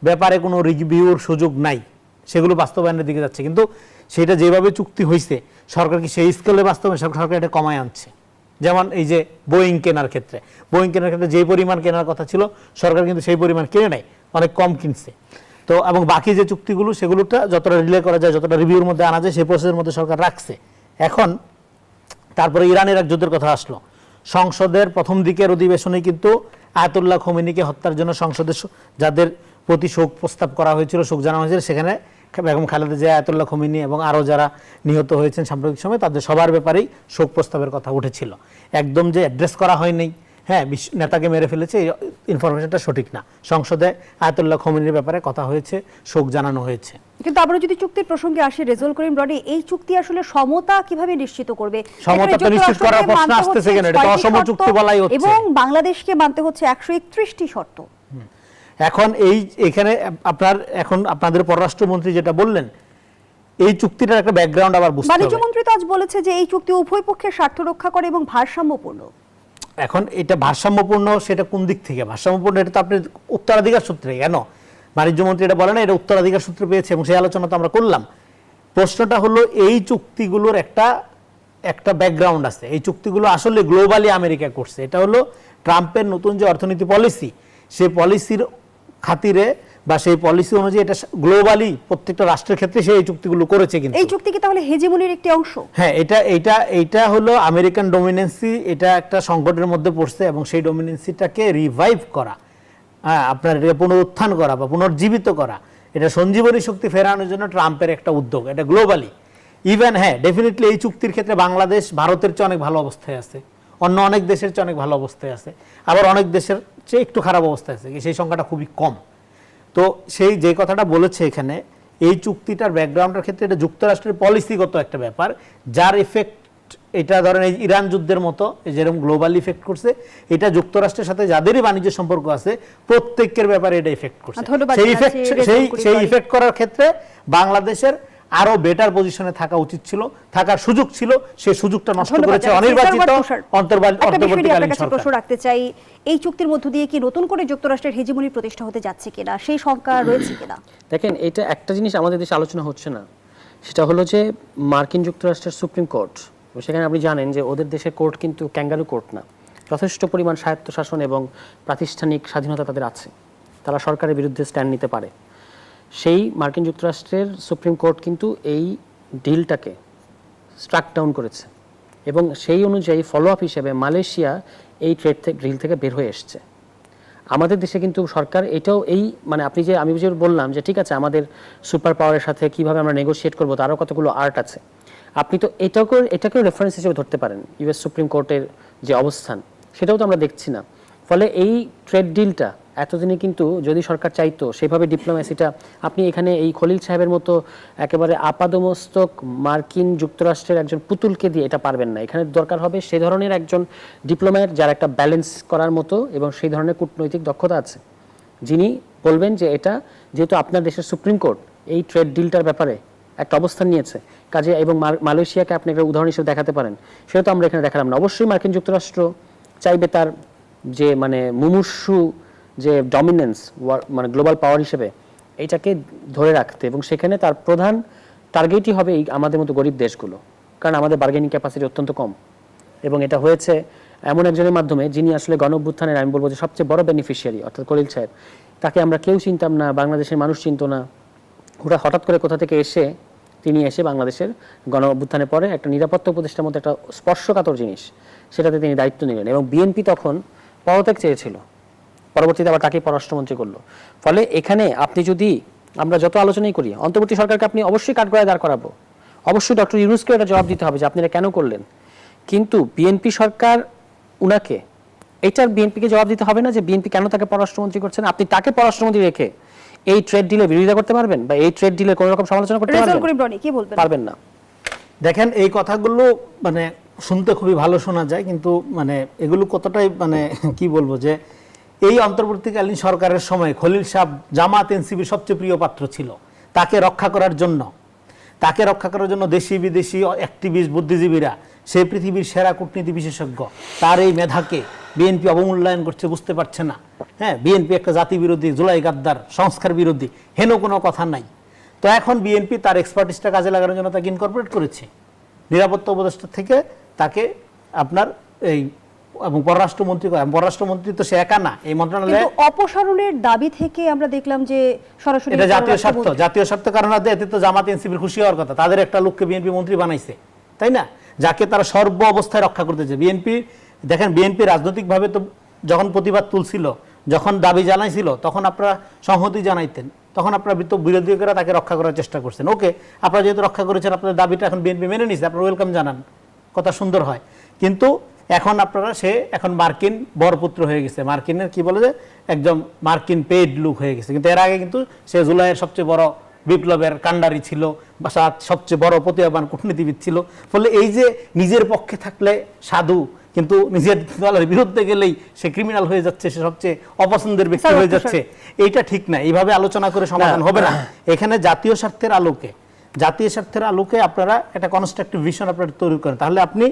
[SPEAKER 1] ব্যাপারে কোনো রিভিউর সুযোগ নাই সেগুলো বাস্তবায়নের দিকে যাচ্ছে। কিন্তু সেটা যেভাবে চুক্তি হয়েছে, সরকার কি সেই স্কেলে বাস্তবায়ন, সরকার এটা কমায় আনছে। যেমন এই যে বোয়িং কেনার ক্ষেত্রে যে পরিমাণ কেনার কথা ছিল, সরকার কিন্তু সেই পরিমাণ কিনে নেয়, অনেক কম কিনছে। তো এবং বাকি যে চুক্তিগুলো, সেগুলোটা যতটা রিলে করা যায়, যতটা রিভিউর মধ্যে আনা যায়, সেই প্রসেসের মধ্যে সরকার রাখছে। এখন তারপরে ইরানের এক যুদ্ধের কথা আসলো, সংসদের প্রথম দিকের অধিবেশনে কিন্তু আয়াতুল্লাহ খোমেনিকে হত্যার জন্য সংসদে যাদের প্রতি শোক প্রস্তাব করা হয়েছিল, শোক জানানো হয়েছিল, সেখানে বেগম খালেদা জিয়া, আয়াতুল্লাহ খোমেনি এবং আরও যারা নিহত হয়েছেন সাম্প্রতিক সময়, তাদের সবার ব্যাপারেই শোক প্রস্তাবের কথা উঠেছিল। একদম যে অ্যাড্রেস করা হয়নি, হ্যাঁ নেতাকে মেরে ফেলেছে, এই ইনফরমেশনটা সঠিক না। সংসদে আয়াতুল্লাহ খোমেনির ব্যাপারে কথা হয়েছে, শোক জানানো হয়েছে।
[SPEAKER 2] কিন্তু আমরা যদি চুক্তির প্রসঙ্গে আসি, রেজাউল করিম রনি, এই চুক্তি আসলে সমতা কিভাবে নিশ্চিত করবে?
[SPEAKER 1] সমতা তো নিশ্চিত করার প্রশ্ন আসতেছে কেন? এটা তো অসম চুক্তি বলাই হচ্ছে
[SPEAKER 2] এবং বাংলাদেশকে মানতে হচ্ছে 131টি শর্ত।
[SPEAKER 1] এখন এখানে আপনাদের পররাষ্ট্রমন্ত্রী যেটা বললেন, এই চুক্তিটার একটা ব্যাকগ্রাউন্ড আবার বুঝতে হবে।
[SPEAKER 2] বাণিজ্য মন্ত্রী তো আজ বলেছে যে এই চুক্তি উভয় পক্ষের স্বার্থ রক্ষা করে এবং ভারসাম্যপূর্ণ।
[SPEAKER 1] এখন এটা ভারসাম্যপূর্ণ, সেটা কোন দিক থেকে ভারসাম্যপূর্ণ? এটা তো আপনি উত্তরাধিকার সূত্রে, কেন বাণিজ্যমন্ত্রী এটা বলে না, এটা উত্তরাধিকার সূত্রে পেয়েছে এবং সেই আলোচনা তো আমরা করলাম। প্রশ্নটা হলো, এই চুক্তিগুলোর একটা ব্যাকগ্রাউন্ড আছে। এই চুক্তিগুলো আসলে গ্লোবালি আমেরিকা করছে। এটা হলো ট্রাম্পের নতুন যে অর্থনীতি পলিসি, সেই পলিসির খাতিরে বা সেই পলিসি অনুযায়ী এটা গ্লোবালি প্রত্যেকটা রাষ্ট্রের ক্ষেত্রে সেই চুক্তিগুলো করেছে। কিন্তু
[SPEAKER 2] এই চুক্তি কি তাহলে হেজেমনির একটি অংশ?
[SPEAKER 1] হ্যাঁ, এটা হলো আমেরিকান ডমিনেন্সি, এটা একটা সংকটের মধ্যে পড়ছে এবং সেই ডমিনেন্সিটাকে রিভাইভ করা, হ্যাঁ আপনার এটাকে পুনরুত্থান করা বা পুনর্জীবিত করা, এটা সঞ্জীবনী শক্তি ফেরানোর জন্য ট্রাম্পের একটা উদ্যোগ, এটা গ্লোবালি। ইভেন হ্যাঁ ডেফিনেটলি এই চুক্তির ক্ষেত্রে বাংলাদেশ ভারতের চেয়ে অনেক ভালো অবস্থায় আছে, অন্য অনেক দেশের চেয়ে অনেক ভালো অবস্থায় আছে, আবার অনেক দেশের চেয়ে একটু খারাপ অবস্থায় আছে, সেই সংখ্যাটা খুবই কম। তো সেই যে কথাটা বলেছে এখানে, এই চুক্তিটার ব্যাকগ্রাউন্ডের ক্ষেত্রে এটা যুক্তরাষ্ট্রের পলিসিগত একটা ব্যাপার, যার ইফেক্ট এটা ধরেন এই ইরান যুদ্ধের মতো যেরকম গ্লোবাল ইফেক্ট করছে, এটা যুক্তরাষ্ট্রের সাথে যাদেরই বাণিজ্য সম্পর্ক আছে প্রত্যেকের ব্যাপারে এটা ইফেক্ট করছে। সেই ইফেক্ট করার ক্ষেত্রে বাংলাদেশের আরো বেটার পজিশনে থাকা উচিত ছিল, থাকার সুযোগ ছিল, সেই সুযোগটা নষ্ট করেছে অনির্বাচিত অন্তর্বর্তীকালীন সরকার।
[SPEAKER 2] প্রশ্ন রাখতে চাই, এই চুক্তির মধ্য দিয়ে কি নতুন করে যুক্তরাষ্ট্রের হেজিমনি প্রতিষ্ঠা হতে যাচ্ছে কিনা, সেই শঙ্কা রয়েছে কিনা?
[SPEAKER 3] দেখেন, এটা একটা জিনিস আমাদের দেশে আলোচনা হচ্ছে না, সেটা হলো যে মার্কিন যুক্তরাষ্ট্রের সুপ্রিম কোর্ট, সেখানে আপনি জানেন যে ওদের দেশের কোর্ট কিন্তু ক্যাঙ্গারু কোর্ট না, যথেষ্ট পরিমাণ স্বায়ত্তশাসন এবং প্রাতিষ্ঠানিক স্বাধীনতা তাদের আছে, তারা সরকারের বিরুদ্ধে স্ট্যান্ড নিতে পারে। সেই মার্কিন যুক্তরাষ্ট্রের সুপ্রিম কোর্ট কিন্তু এই ডিলটাকে স্ট্রাক ডাউন করেছে এবং সেই অনুযায়ী ফলো আপ হিসেবে মালয়েশিয়া এই ডিল থেকে বের হয়ে এসছে। আমাদের দেশে কিন্তু সরকার এটাও মানে আমি যে বললাম যে ঠিক আছে আমাদের সুপার পাওয়ারের সাথে কিভাবে আমরা নেগোশিয়েট করবো তারও কতগুলো আর্ট আছে, আপনি তো এটাকেও রেফারেন্স হিসেবে ধরতে পারেন। ইউএস সুপ্রিম কোর্টের যে অবস্থান সেটাও তো আমরা দেখছি না। ফলে এই ট্রেড ডিলটা এতদিনে কিন্তু যদি সরকার চাইতো সেভাবে ডিপ্লোম্যাসিটা, আপনি এখানে এই খলিল সাহেবের মতো একেবারে আপাদমস্তক মার্কিন যুক্তরাষ্ট্রের একজন পুতুলকে দিয়ে এটা পারবেন না। এখানে দরকার হবে সে ধরনের একজন ডিপ্লোম্যাট যার একটা ব্যালেন্স করার মতো এবং সেই ধরনের কূটনৈতিক দক্ষতা আছে, যিনি বলবেন যে এটা যেহেতু আপনার দেশের সুপ্রিম কোর্ট এই ট্রেড ডিলটার ব্যাপারে একটা অবস্থান নিয়েছে কাজে, এবং মালয়েশিয়াকে আপনি একটা উদাহরণ হিসেবে দেখাতে পারেন, সেটা তো আমরা এখানে দেখালাম না। অবশ্যই মার্কিন যুক্তরাষ্ট্র চাইবে তার যে মানে মুমূর্ষু যে ডমিনেন্স মানে গ্লোবাল পাওয়ার হিসেবে এইটাকে ধরে রাখতে, এবং সেখানে তার প্রধান টার্গেটই হবে এই আমাদের মতো গরিব দেশগুলো, কারণ আমাদের বার্গেনিং ক্যাপাসিটি অত্যন্ত কম। এবং এটা হয়েছে এমন একজনের মাধ্যমে যিনি আসলে গণ অভ্যুত্থানের আমি বলবো যে সবচেয়ে বড় বেনিফিশিয়ারি, অর্থাৎ খলিল সাহেব। তাকে আমরা কেউ চিনতাম না, বাংলাদেশের মানুষ চিনত না। ওরা হঠাৎ করে কোথা থেকে এসে তিনি এসে বাংলাদেশের গণ অভ্যুত্থানের পরে একটা নিরাপত্তা উপদেষ্টার মতো একটা স্পর্শকাতর জিনিস, সেটাতে তিনি দায়িত্ব নিলেন। এবং বিএনপি তখন পদত্যাগ চেয়েছিল, পরবর্তীতে আবার তাকেই পররাষ্ট্রমন্ত্রী করলো। ফলে এখানে আপনি যদি আমরা যত আলোচনাই করি, অন্তর্বর্তী সরকারকে আপনি অবশ্যই কাঠগড়ায় দাঁড় করাবো, অবশ্যই ডক্টর ইউনূসকে এটা জবাব দিতে হবে যে আপনারা কেন করলেন। কিন্তু বিএনপি সরকার উনাকে এটার বিএনপিকে জবাব দিতে হবে না যে বিএনপি কেন তাকে পররাষ্ট্রমন্ত্রী করছেন। আপনি তাকে পররাষ্ট্রমন্ত্রী রেখে এই ট্রেড ডিলে বিরোধিতা করতে পারবেন বা এই ট্রেড ডিলে কোনো রকম সমালোচনা করতে
[SPEAKER 2] রেজাউল
[SPEAKER 3] পারবেন?
[SPEAKER 2] করিম রনি কি বলবেন?
[SPEAKER 3] পারবেন না।
[SPEAKER 1] দেখেন, এই কথাগুলো মানে শুনতে খুবই ভালো শোনা যায়, কিন্তু মানে এগুলো কতটাই মানে কি বলবো, যে এই অন্তর্বর্তীকালীন সরকারের সময় খলিল সাহেব জামাত এনসিপির সবচেয়ে প্রিয় পাত্র ছিল। তাকে রক্ষা করার জন্য দেশি বিদেশি অ্যাক্টিভিস্ট বুদ্ধিজীবীরা, সে পৃথিবীর সেরা কূটনীতি বিশেষজ্ঞ, তার এই মেধাকে বিএনপি অবমূল্যায়ন করছে, বুঝতে পারছে না। হ্যাঁ, বিএনপি একটা জাতি বিরোধী, জুলাই গাদ্দার, সংস্কার বিরোধী, হেন কোনো কথা নাই। তো এখন বিএনপি তার এক্সপার্টিসটা কাজে লাগানোর জন্য তাকে ইনকর্পোরেট করেছে নিরাপত্তা উপদেষ্টা থেকে, তাকে আপনার এই এবং পররাষ্ট্রমন্ত্রী তো সে একা না, এই মন্ত্রণালয়ে
[SPEAKER 2] কিন্তু অপসারণের দাবি থেকে আমরা দেখলাম যে সরাসরি
[SPEAKER 1] এটা জাতীয় স্বার্থ কারণ এতে তো জামাত এনসিপির খুশি হওয়ার কথা, তাদের একটা লোককে বিএনপি মন্ত্রী বানাইছে, তাই না, যাকে তারা সর্ব অবস্থায় রক্ষা করতেছে। বিএনপি দেখেন, বিএনপি রাজনৈতিকভাবে তো যখন প্রতিবাদ তুলছিল, যখন দাবি জানাইছিল, তখন আপনারা সংহতি জানাইতেন, তখন আপনারা বিরোধীরা তাকে রক্ষা করার চেষ্টা করছেন। ওকে, আপনারা যেহেতু রক্ষা করেছেন, আপনাদের দাবিটা এখন বিএনপি মেনে নিচ্ছে, আপনারা ওয়েলকাম জানান, কথা সুন্দর হয়। কিন্তু এখন আপনারা এখন মার্কিন বরপুত্র হয়ে গেছে, মার্কিনের কি বলে যে একজন মার্কিন পেইড লুক হয়ে গেছে। কিন্তু এর আগে কিন্তু সে জুলাইয়ের সবচেয়ে বড় বিপ্লবের কাণ্ডারি ছিল বা সবচেয়ে বড় প্রতিভাবান কূটনীতিবিদ ছিল। ফলে এই যে নিজের পক্ষে থাকলে সাধু, কিন্তু নিজের দলের বিরুদ্ধে গেলেই সে ক্রিমিনাল হয়ে যাচ্ছে, সে সবচেয়ে অপছন্দের ব্যক্তি হয়ে যাচ্ছে, এইটা ঠিক না। এইভাবে আলোচনা করে সমাধান হবে না। এখানে জাতীয় স্বার্থের আলোকে আপনারা একটা কনস্ট্রাকটিভ ভিশন আপনারা তৈরি করেন, তাহলে আপনি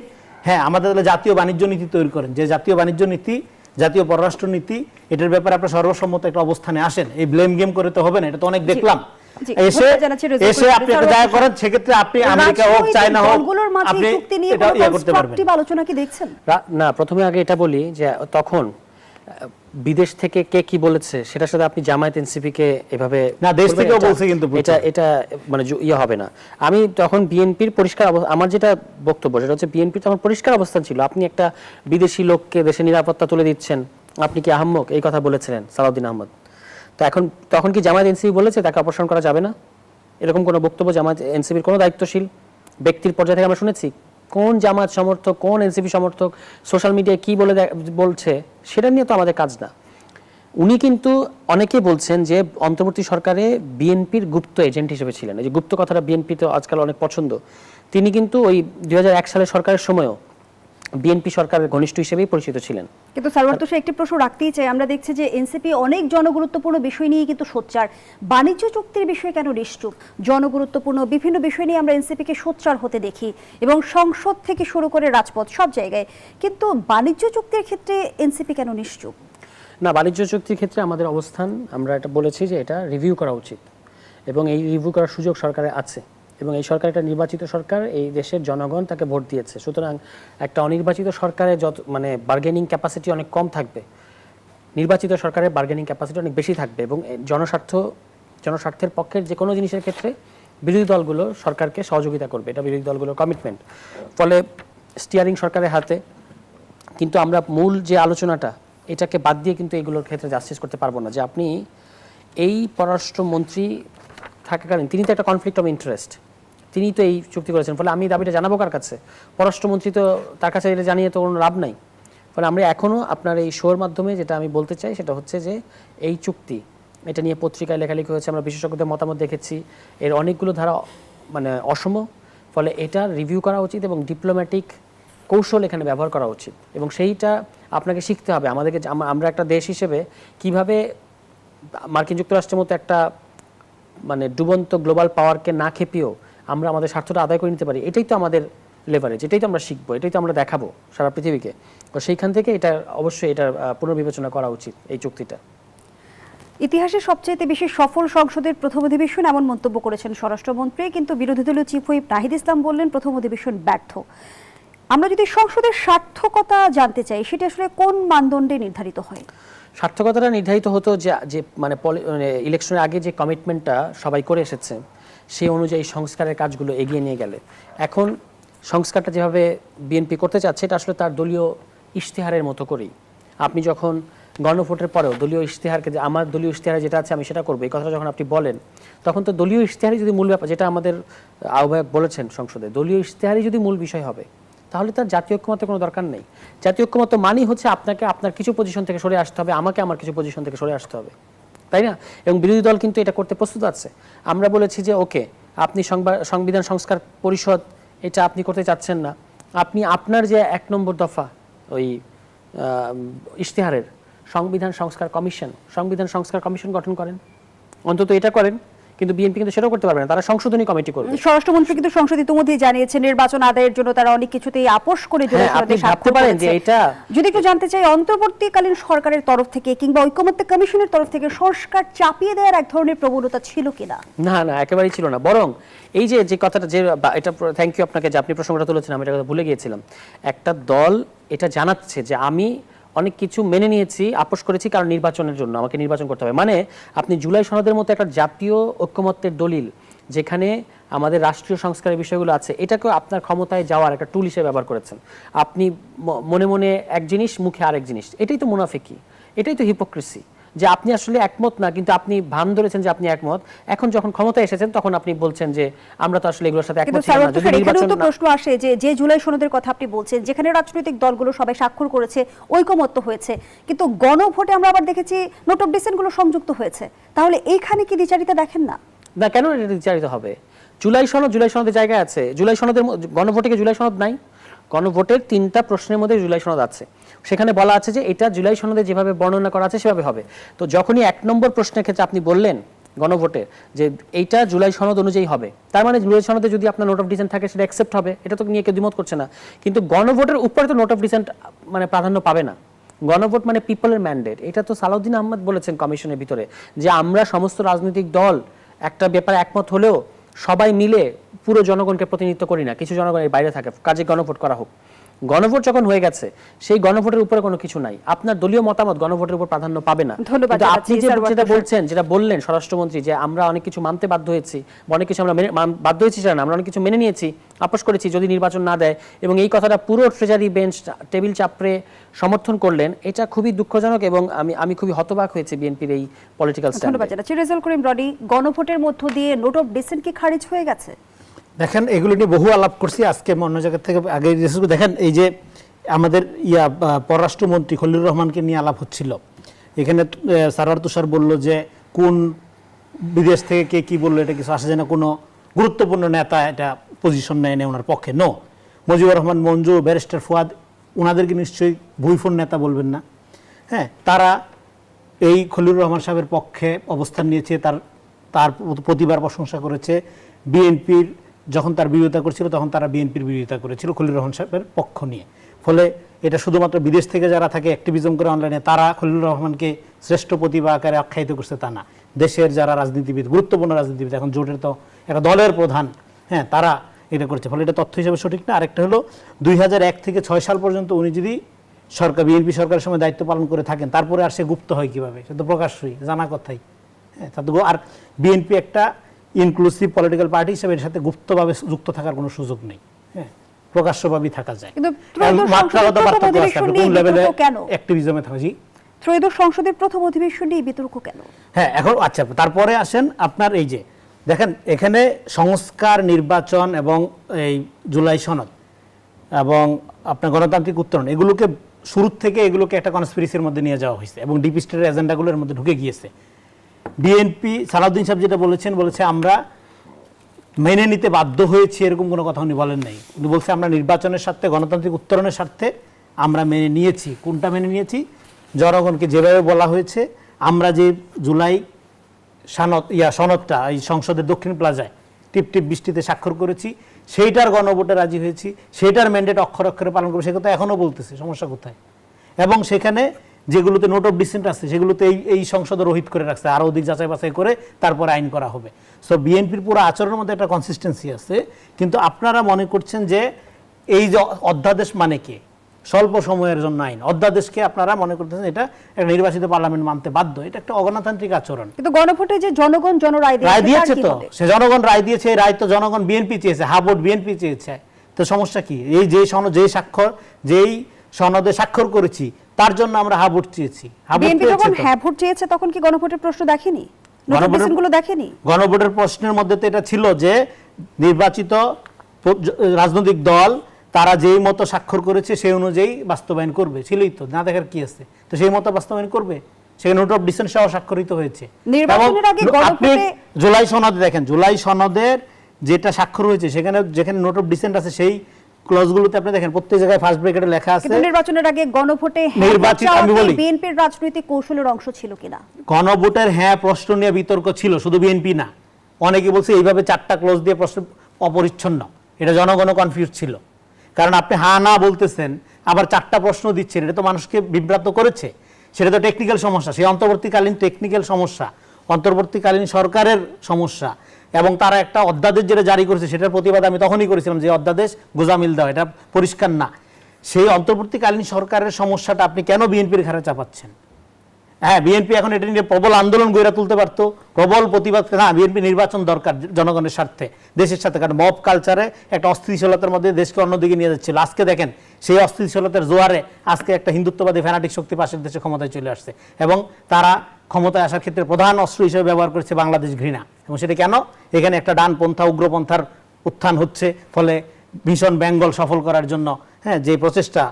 [SPEAKER 1] আমাদের জাতীয় বাণিজ্য নীতি তৈরি করেন, যে জাতীয় বাণিজ্য নীতি, জাতীয় পররাষ্ট্র নীতি, এটার ব্যাপারে আপনারা সর্বসম্মত একটা অবস্থানে আসেন। এই ব্লেম গেম করে তো হবে না, এটা তো অনেক দেখলাম। এসে আপনি একটা দায় করেন, সেক্ষেত্রে আপনি আমেরিকা হোক, চায়না হোক, আপনি এটা করতে পারবেন
[SPEAKER 2] আলোচনা কি দেখছেন
[SPEAKER 3] না? প্রথমে আগে এটা বলি যে তখন বিদেশ থেকে কে কি বলেছে সেটার সাথে আপনি জামায়াত এনসিপি কে এভাবে
[SPEAKER 1] না, দেশ থেকেও বলছে, কিন্তু
[SPEAKER 3] এটা মানে হবে না। আমি তখন বিএনপির পরিষ্কার আমার যেটা বক্তব্য সেটা হচ্ছে বিএনপির তখন পরিষ্কার অবস্থান ছিল, আপনি একটা বিদেশি লোককে দেশে নিরাপত্তা তুলে দিচ্ছেন, আপনি কি আহম্মক, এই কথা বলেছিলেন সালাউদ্দিন আহমদ। তো তখন কি জামায়াত এনসিপি বলেছে তাকে অপসারণ করা যাবে না? এরকম কোনো বক্তব্য জামায়াত এনসিপির কোনো দায়িত্বশীল ব্যক্তির পর্যায়ে থেকে আমরা শুনেছি? কোন জামায়াত সমর্থক, কোন এনসিপি সমর্থক সোশ্যাল মিডিয়ায় কি বলছে সেটা নিয়ে তো আমাদের কাজ না। উনি কিন্তু অনেকে বলছেন যে অন্তর্বর্তী সরকারে বিএনপির গুপ্ত এজেন্ট হিসেবে ছিলেন। এই যে গুপ্ত কথাটা বিএনপি তো আজকাল অনেক পছন্দ। তিনি কিন্তু ওই 2001 সালের সরকারের সময়ও বিএনপি সরকারের ঘনিষ্ঠ হিসেবেই পরিচিত ছিলেন।
[SPEAKER 2] কিন্তু সারওয়ার তুষার একটি প্রশ্ন রাখতেই চাই, আমরা দেখছি যে এনসিপি অনেক জনগুরুত্বপূর্ণ বিষয় নিয়ে কিন্তু সোচ্চার, বাণিজ্য চুক্তির বিষয়ে কেন নিশ্চুপ? জনগুরুত্বপূর্ণ বিভিন্ন বিষয় নিয়ে আমরা এনসিপিকে সোচ্চার হতে দেখি, এবং সংসদ থেকে শুরু করে রাজপথ সব জায়গায়, কিন্তু বাণিজ্য চুক্তির ক্ষেত্রে এনসিপি কেন নিশ্চুপ?
[SPEAKER 3] না, বাণিজ্য চুক্তির ক্ষেত্রে আমাদের অবস্থান, আমরা এটা বলেছি যে এটা রিভিউ করা উচিত, এবং এই রিভিউ করার সুযোগ সরকারের আছে, এবং এই সরকার একটা নির্বাচিত সরকার, এই দেশের জনগণ তাকে ভোট দিয়েছে। সুতরাং একটা অনির্বাচিত সরকারের মানে বার্গেনিং ক্যাপাসিটি অনেক কম থাকবে, নির্বাচিত সরকারের বার্গেনিং ক্যাপাসিটি অনেক বেশি থাকবে, এবং জনস্বার্থের পক্ষের যে কোনো জিনিসের ক্ষেত্রে বিরোধী দলগুলো সরকারকে সহযোগিতা করবে, এটা বিরোধী দলগুলোর কমিটমেন্ট। ফলে স্টিয়ারিং সরকারের হাতে, কিন্তু আমরা মূল যে আলোচনাটা এটাকে বাদ দিয়ে কিন্তু এগুলোর ক্ষেত্রে জাস্টিস করতে পারবো না। যে আপনি এই পররাষ্ট্রমন্ত্রী থাকাকালীন তিনি তো একটা কনফ্লিক্ট অফ ইন্টারেস্ট, তিনি তো এই চুক্তি করেছেন, ফলে আমি দাবিটা জানাবো কার কাছে? পররাষ্ট্রমন্ত্রী তো তার কাছে এটা জানিয়ে তো কোনো লাভ নাই। ফলে আমরা এখনও আপনার এই শোর মাধ্যমে যেটা আমি বলতে চাই সেটা হচ্ছে যে এই চুক্তি, এটা নিয়ে পত্রিকায় লেখালেখি হয়েছে, আমরা বিশেষজ্ঞদের মতামত দেখেছি, এর অনেকগুলো ধারা মানে অসম। ফলে এটা রিভিউ করা উচিত এবং ডিপ্লোম্যাটিক কৌশল এখানে ব্যবহার করা উচিত, এবং সেইটা আপনাকে শিখতে হবে আমাদেরকে। আমরা একটা দেশ হিসেবে কিভাবে মার্কিন যুক্তরাষ্ট্রের মতো একটা মানে ডুবন্ত গ্লোবাল পাওয়ারকে না খেপিয়েও আমরা আমাদের স্বার্থটা আদায় করে নিতে পারি, এটাই তো আমাদের লেভারেজ, এটাই তো আমরা শিখবো, এটাই তো আমরা দেখাবো সারা পৃথিবীকে। তো সেইখান থেকে এটা অবশ্যই এটার পুনর্বিবেচনা করা উচিত এই চুক্তিটা।
[SPEAKER 2] ইতিহাসে সবচেয়ে বেশি সফল সংসদের প্রথম অধিবেশন এমন মন্তব্য করেছেন স্বরাষ্ট্রমন্ত্রী, কিন্তু বিরোধী দলীয় চিফ হুইপ নাহিদ ইসলাম বললেন প্রথম অধিবেশন ব্যর্থ। আমরা যদি সংসদের সার্থকতা জানতে চাই, সেটা আসলে কোন মানদণ্ডে নির্ধারিত হয়?
[SPEAKER 3] সার্থকতাটা নির্ধারিত হতো যে মানে ইলেকশনের আগে যে কমিটমেন্টটা সবাই করে এসেছে সেই অনুযায়ী সংস্কারের কাজগুলো এগিয়ে নিয়ে গেলে। এখন সংস্কারটা যেভাবে বিএনপি করতে চাচ্ছে এটা আসলে তার দলীয় ইশতেহারের মতো করেই। আপনি যখন গণভোটের পরেও দলীয় ইশতেহারকে, যে আমার দলীয় ইশতেহারে যেটা আছে আমি সেটা করবো, এই কথাটা যখন আপনি বলেন, তখন তো দলীয় ইশতেহারই যদি মূল ব্যাপার, যেটা আমাদের আহ্বায়ক বলেছেন সংসদে, দলীয় ইশতেহারই যদি মূল বিষয় হবে তাহলে তার জাতীয় ঐক্যমতের কোনো দরকার নেই। জাতীয় ঐক্যমত মানেই হচ্ছে আপনাকে আপনার কিছু পজিশন থেকে সরে আসতে হবে, আমাকে আমার কিছু পজিশন থেকে সরে আসতে হবে, তাই না? এবং বিরোধী দল কিন্তু এটা করতে প্রস্তুত আছে। আমরা বলেছি যে ওকে, আপনি সংবিধান সংস্কার পরিষদ এটা আপনি করতে চাচ্ছেন না, আপনি আপনার যে 1 নম্বর দফা ওই ইশতেহারের সংবিধান সংস্কার কমিশন গঠন করেন, অন্তত এটা করেন। কিন্তু বিএনপি কিন্তু সেটাও করতে পারবে না, তারা সংশোধনী কমিটি করবে।
[SPEAKER 2] স্বরাষ্ট্রমন্ত্রী কিন্তু সংসদ ইতিমধ্যেই জানিয়েছে নির্বাচন আদায়ের জন্য তারা অনেক কিছুতেই আপোষ করে
[SPEAKER 3] আপনি ভাবতে পারেন যে এটা,
[SPEAKER 2] যদি একটু জানতে চাই, অন্তর্বর্তীকালীন সরকারের তরফ থেকে কিংবা ঐকমত্য কমিশনের তরফ থেকে সংস্কার চাপিয়ে দেওয়ার এক ধরনের প্রবণতা ছিল কিনা?
[SPEAKER 3] না, একেবারেই ছিল না। বরং এই যে কথাটা, যে এটা থ্যাংক ইউ আপনাকে যে আপনি প্রসঙ্গটা তুলেছেন, আমি এটা কথা ভুলে গিয়েছিলাম। একটা দল এটা জানাচ্ছে যে আমি অনেক কিছু মেনে নিয়েছি, আপোষ করেছি, কারণ নির্বাচনের জন্য আমাকে নির্বাচন করতে হবে। মানে আপনি জুলাই সনদের মতো একটা জাতীয় ঐক্যমত্যের দলিল, যেখানে আমাদের রাষ্ট্রীয় সংস্কারের বিষয়গুলো আছে, এটাকেও আপনার ক্ষমতায় যাওয়ার একটা টুল হিসেবে ব্যবহার করেছেন। আপনি মনে মনে এক জিনিস, মুখে আরেক জিনিস। এটাই তো মুনাফিকি, এটাই তো হিপোক্রেসি, যে আপনি আসলে একমত না, কিন্তু আপনি ভান ধরেছেন যে আপনি একমত। এখন যখন ক্ষমতায় এসেছেন তখন আপনি বলছেন যে আমরা তো আসলে এগুলোর সাথে একমত ছিলাম না। যদি নির্বাচন
[SPEAKER 2] তো প্রশ্ন আসে যে জুলাই সনদের কথা আপনি বলছেন, যেখানে রাজনৈতিক দলগুলো সবাই স্বাক্ষর করেছে, ঐকমত্য হয়েছে, কিন্তু গণভোটে আমরা আবার দেখেছি নোট অফ ডিসেন্ট গুলো সংযুক্ত হয়েছে, তাহলে এইখানে কি দ্বিচারিতা দেখেন না?
[SPEAKER 3] না, কেন এটা দ্বিচারিত হবে? জুলাই সনদের জায়গায় আছে। জুলাই সনদের গণভোটে কি জুলাই সনদ নাই? গণভোটের 3টা প্রশ্নের মধ্যে জুলাই সনদ আছে। সেখানে বলা আছে যে এটা জুলাই সনদে যেভাবে বর্ণনা করা আছে সেভাবে হবে। তো যখনই 1 নম্বর প্রশ্নের ক্ষেত্রে আপনি বললেন গণভোটে যে এইটা জুলাই সনদ অনুযায়ী হবে, তার মানে জুলাই সনদে যদি আপনার নোট অফ ডিসেন্ট থাকে সেটা অ্যাকসেপ্ট হবে, এটা তো নিয়ে কেউ দ্বিমত করছে না। কিন্তু গণভোটের উপরে তো নোট অফ ডিসেন্ট মানে প্রাধান্য পাবে না। গণভোট মানে পিপলের ম্যান্ডেট। এটা তো সালাউদ্দিন আহমদ বলেছেন কমিশনের ভিতরে, যে আমরা সমস্ত রাজনৈতিক দল একটা ব্যাপারে একমত হলেও সবাই মিলে পুরো জনগণকে প্রতিনিধিত্ব করি না, কিছু জনগণ এর বাইরে থাকে, কাজে গণভোট করা হোক। গণভোট যখন হয়ে গেছে, সেই গণভোটের উপরে কোনো কিছু নাই, আপনার দলীয় মতামত গণভোটের উপর প্রাধান্য পাবে না। কিন্তু আপনি যেটা বলছেন, যেটা বললেন স্বরাষ্ট্রমন্ত্রী, যে আমরা অনেক কিছু মানতে বাধ্য হয়েছি, অনেক কিছু আমরা বাধ্য হয়েছি, আমরা অনেক কিছু মেনে নিয়েছি, আপোষ করেছি যদি নির্বাচন না দেয়, এবং এই কথাটা পুরো ট্রেজারি বেঞ্চ টেবিল চাপড়ে সমর্থন করলেন, এটা খুবই দুঃখজনক। এবং আমি খুবই হতবাক হয়েছি বিএনপির এই পলিটিক্যাল স্ট্যান্ড।
[SPEAKER 2] ধন্যবাদ জানাচ্ছি রেজাউল করিম রনি। গণভোটের মধ্য দিয়ে নোট অফ ডিসেন্ট কি খারিজ হয়ে গেছে?
[SPEAKER 1] দেখেন, এগুলো নিয়ে বহু আলাপ করছি আজকে অন্য জায়গা থেকে আগে। দেখেন, এই যে আমাদের পররাষ্ট্রমন্ত্রী খলিলুর রহমানকে নিয়ে আলাপ হচ্ছিল, এখানে সারওয়ার তুষার বলল যে কোন বিদেশ থেকে কে কি বললো এটা কিছু আসে যায় না, কোনো গুরুত্বপূর্ণ নেতা এটা পজিশন নেয় ওনার পক্ষে। নো, মুজিবুর রহমান মঞ্জু, ব্যারিস্টার ফুয়াদ, ওনাদেরকে নিশ্চয়ই ভুইফোন নেতা বলবেন না। হ্যাঁ, তারা এই খলিলুর রহমান সাহেবের পক্ষে অবস্থান নিয়েছে, তার প্রতিবার প্রশংসা করেছে। বিএনপির যখন তার বিরোধিতা করছিল তখন তারা বিএনপির বিরোধিতা করেছিল খলিলুর রহমান সাহেবের পক্ষ নিয়ে। ফলে এটা শুধুমাত্র বিদেশ থেকে যারা থাকে অ্যাক্টিভিজম করে অনলাইনে, তারা খলিলুর রহমানকে শ্রেষ্ঠ প্রতিভা আকারে আখ্যায়িত করছে তা না। দেশের যারা রাজনীতিবিদ, গুরুত্বপূর্ণ রাজনীতিবিদ, এখন জোটের তো একটা দলের প্রধান, হ্যাঁ, তারা এটা করছে। ফলে এটা তথ্য হিসেবে সঠিক না। আরেকটা হলো 2001 থেকে 6 সাল পর্যন্ত উনি যদি বিএনপি সরকারের সময় দায়িত্ব পালন করে থাকেন, তারপরে আর সে গুপ্ত হয় কিভাবে? সে তো প্রকাশ্যই জানা কথাই। হ্যাঁ, আর বিএনপি একটা ইনক্লুসিভ পলিটিক্যাল পার্টি হিসেবে এর সাথে গুপ্তভাবে যুক্ত থাকার কোনো সুযোগ নেই। হ্যাঁ, প্রকাশ্যভাবেই থাকা যায়।
[SPEAKER 2] ত্রয়োদশ সংসদের প্রথম অধিবেশন নিয়ে বিতর্ক কেন?
[SPEAKER 1] হ্যাঁ, এখন আচ্ছা, তারপরে আসেন আপনার এই যে দেখেন, এখানে সংস্কার, নির্বাচন এবং এই জুলাই সনদ এবং আপনার গণতান্ত্রিক উত্তরণ, এগুলোকে শুরুর থেকে এগুলোকে একটা কনস্পিরেসির মধ্যে নিয়ে যাওয়া হয়েছে এবং ডিপ স্টেটের এজেন্ডাগুলোর মধ্যে ঢুকে গিয়েছে। বিএনপি সালাউদ্দিন সাহেব যেটা বলেছে আমরা মেনে নিতে বাধ্য হয়েছি, এরকম কোনো কথা উনি বলেন নাই। কিন্তু বলছে আমরা নির্বাচনের স্বার্থে, গণতান্ত্রিক উত্তরণের স্বার্থে আমরা মেনে নিয়েছি। কোনটা মেনে নিয়েছি? জনগণকে যেভাবে বলা হয়েছে, আমরা যে জুলাই সনদটা এই সংসদের দক্ষিণ প্লাজায় টিপ টিপ বৃষ্টিতে স্বাক্ষর করেছি, সেইটার গণভোটে রাজি হয়েছি, সেইটার ম্যান্ডেট অক্ষরে অক্ষরে পালন করবো, সে কথা এখনও বলতেছে। সমস্যা কোথায়? এবং সেখানে যেগুলোতে নোট অফ ডিসেন্ট আছে সেগুলোতে এই সংসদে রহিত করে রাখছে, আরো অধিক যাচাই বাছাই করে তারপরে আইন করা হবে। সো বিএনপির পুরো আচরণের মধ্যে একটা কনসিস্টেন্সি আছে, কিন্তু আপনারা মনে করছেন যে এই যে অধ্যাদেশ মানে কি স্বল্প সময়ের জন্য আইন, অধ্যাদেশকে আপনারা মনে করতেছেন এটা একটা নির্বাচিত পার্লামেন্ট মানতে বাধ্য, এটা একটা অগণতান্ত্রিক আচরণ।
[SPEAKER 2] কিন্তু গণভোটে যে জনগণ
[SPEAKER 1] রায় দিয়েছে, তো সে জনগণ রায় দিয়েছে, এই রায় তো জনগণ বিএনপি চেয়েছে, হাবোর্ড বিএনপি চেয়েছে, তো সমস্যা কি? এই যেই সনদে স্বাক্ষর করেছি তার জন্য আমরা হাবোর্ড চেয়েছি।
[SPEAKER 2] বিএনপি যখন হ্যাঁ ভোট চেয়েছে তখন কি গণভোটের প্রশ্ন দেখেনি, নোটিফিকেশনগুলো দেখেনি?
[SPEAKER 1] গণভোটের প্রশ্নের মধ্যে তো এটা ছিল যে নির্বাচিত রাজনৈতিক দল তারা যেই মতো স্বাক্ষর করেছে সেই অনুযায়ী বাস্তবায়ন করবে, ছিলই তো, না দেখার কি আছে? তো সেই মতো বাস্তবায়ন করবে, সেখানে নোট অফ ডিসেন্ট সহ স্বাক্ষরিত হয়েছে।
[SPEAKER 2] নির্বাচনের আগে
[SPEAKER 1] আপনি জুলাই সনদে দেখেন, জুলাই সনদের যেটা স্বাক্ষর হয়েছে যেখানে নোট অফ ডিসেন্ট আছে সেই ক্লজগুলোতে আপনি দেখেন প্রত্যেক জায়গায় ফার্স্ট ব্র্যাকেটে লেখা আছে
[SPEAKER 2] নির্বাচনের আগে গণভোটে বিএনপির রাজনৈতিক কৌশলের অংশ ছিল কিনা।
[SPEAKER 1] গণভোটের হ্যাঁ প্রশ্ন নিয়ে বিতর্ক ছিল, শুধু বিএনপি না, অনেকে বলছে এইভাবে 4টা ক্লজ দিয়ে প্রশ্ন অপরিচ্ছন্ন, এটা জনগণও কনফিউজ ছিল। কারণ আপনি হ্যাঁ না বলতেছেন আবার 4টা প্রশ্ন দিচ্ছেন, এটা তো মানুষকে বিভ্রান্ত করেছে। সেটা তো টেকনিক্যাল সমস্যা, সেই অন্তর্বর্তীকালীন টেকনিক্যাল সমস্যা, অন্তর্বর্তীকালীন সরকারের সমস্যা, এবং তারা একটা অধ্যাদেশ যেটা জারি করেছে সেটার প্রতিবাদ আমি তখনই করেছিলাম যে অধ্যাদেশ গোজামিল দেওয়া, এটা পরিষ্কার না। সেই অন্তর্বর্তীকালীন সরকারের সমস্যাটা আপনি কেন বিএনপির ঘাড়ে চাপাচ্ছেন? হ্যাঁ, বিএনপি এখন এটা নিয়ে প্রবল আন্দোলন গড়ে তুলতে পারতো, প্রবল প্রতিবাদ, না বিএনপি নির্বাচন দরকার জনগণের স্বার্থে, দেশের সাথে, কারণ মব কালচারে একটা অস্থিতিশীলতার মধ্যে দেশকে অন্যদিকে নিয়ে যাচ্ছিল। আজকে দেখেন সেই অস্থিতিশীলতার জোয়ারে আজকে একটা হিন্দুত্ববাদী ফ্যানাটিক শক্তি পাশের দেশে ক্ষমতায় চলে আসছে, এবং তারা ক্ষমতায় আসার ক্ষেত্রে প্রধান অস্ত্র হিসেবে ব্যবহার করেছে বাংলাদেশ ঘৃণা। এবং সেটা কেন? এখানে একটা ডানপন্থা উগ্রপন্থার উত্থান হচ্ছে, ফলে ভীষণ বেঙ্গল সফল করার জন্য যে প্রচেষ্টা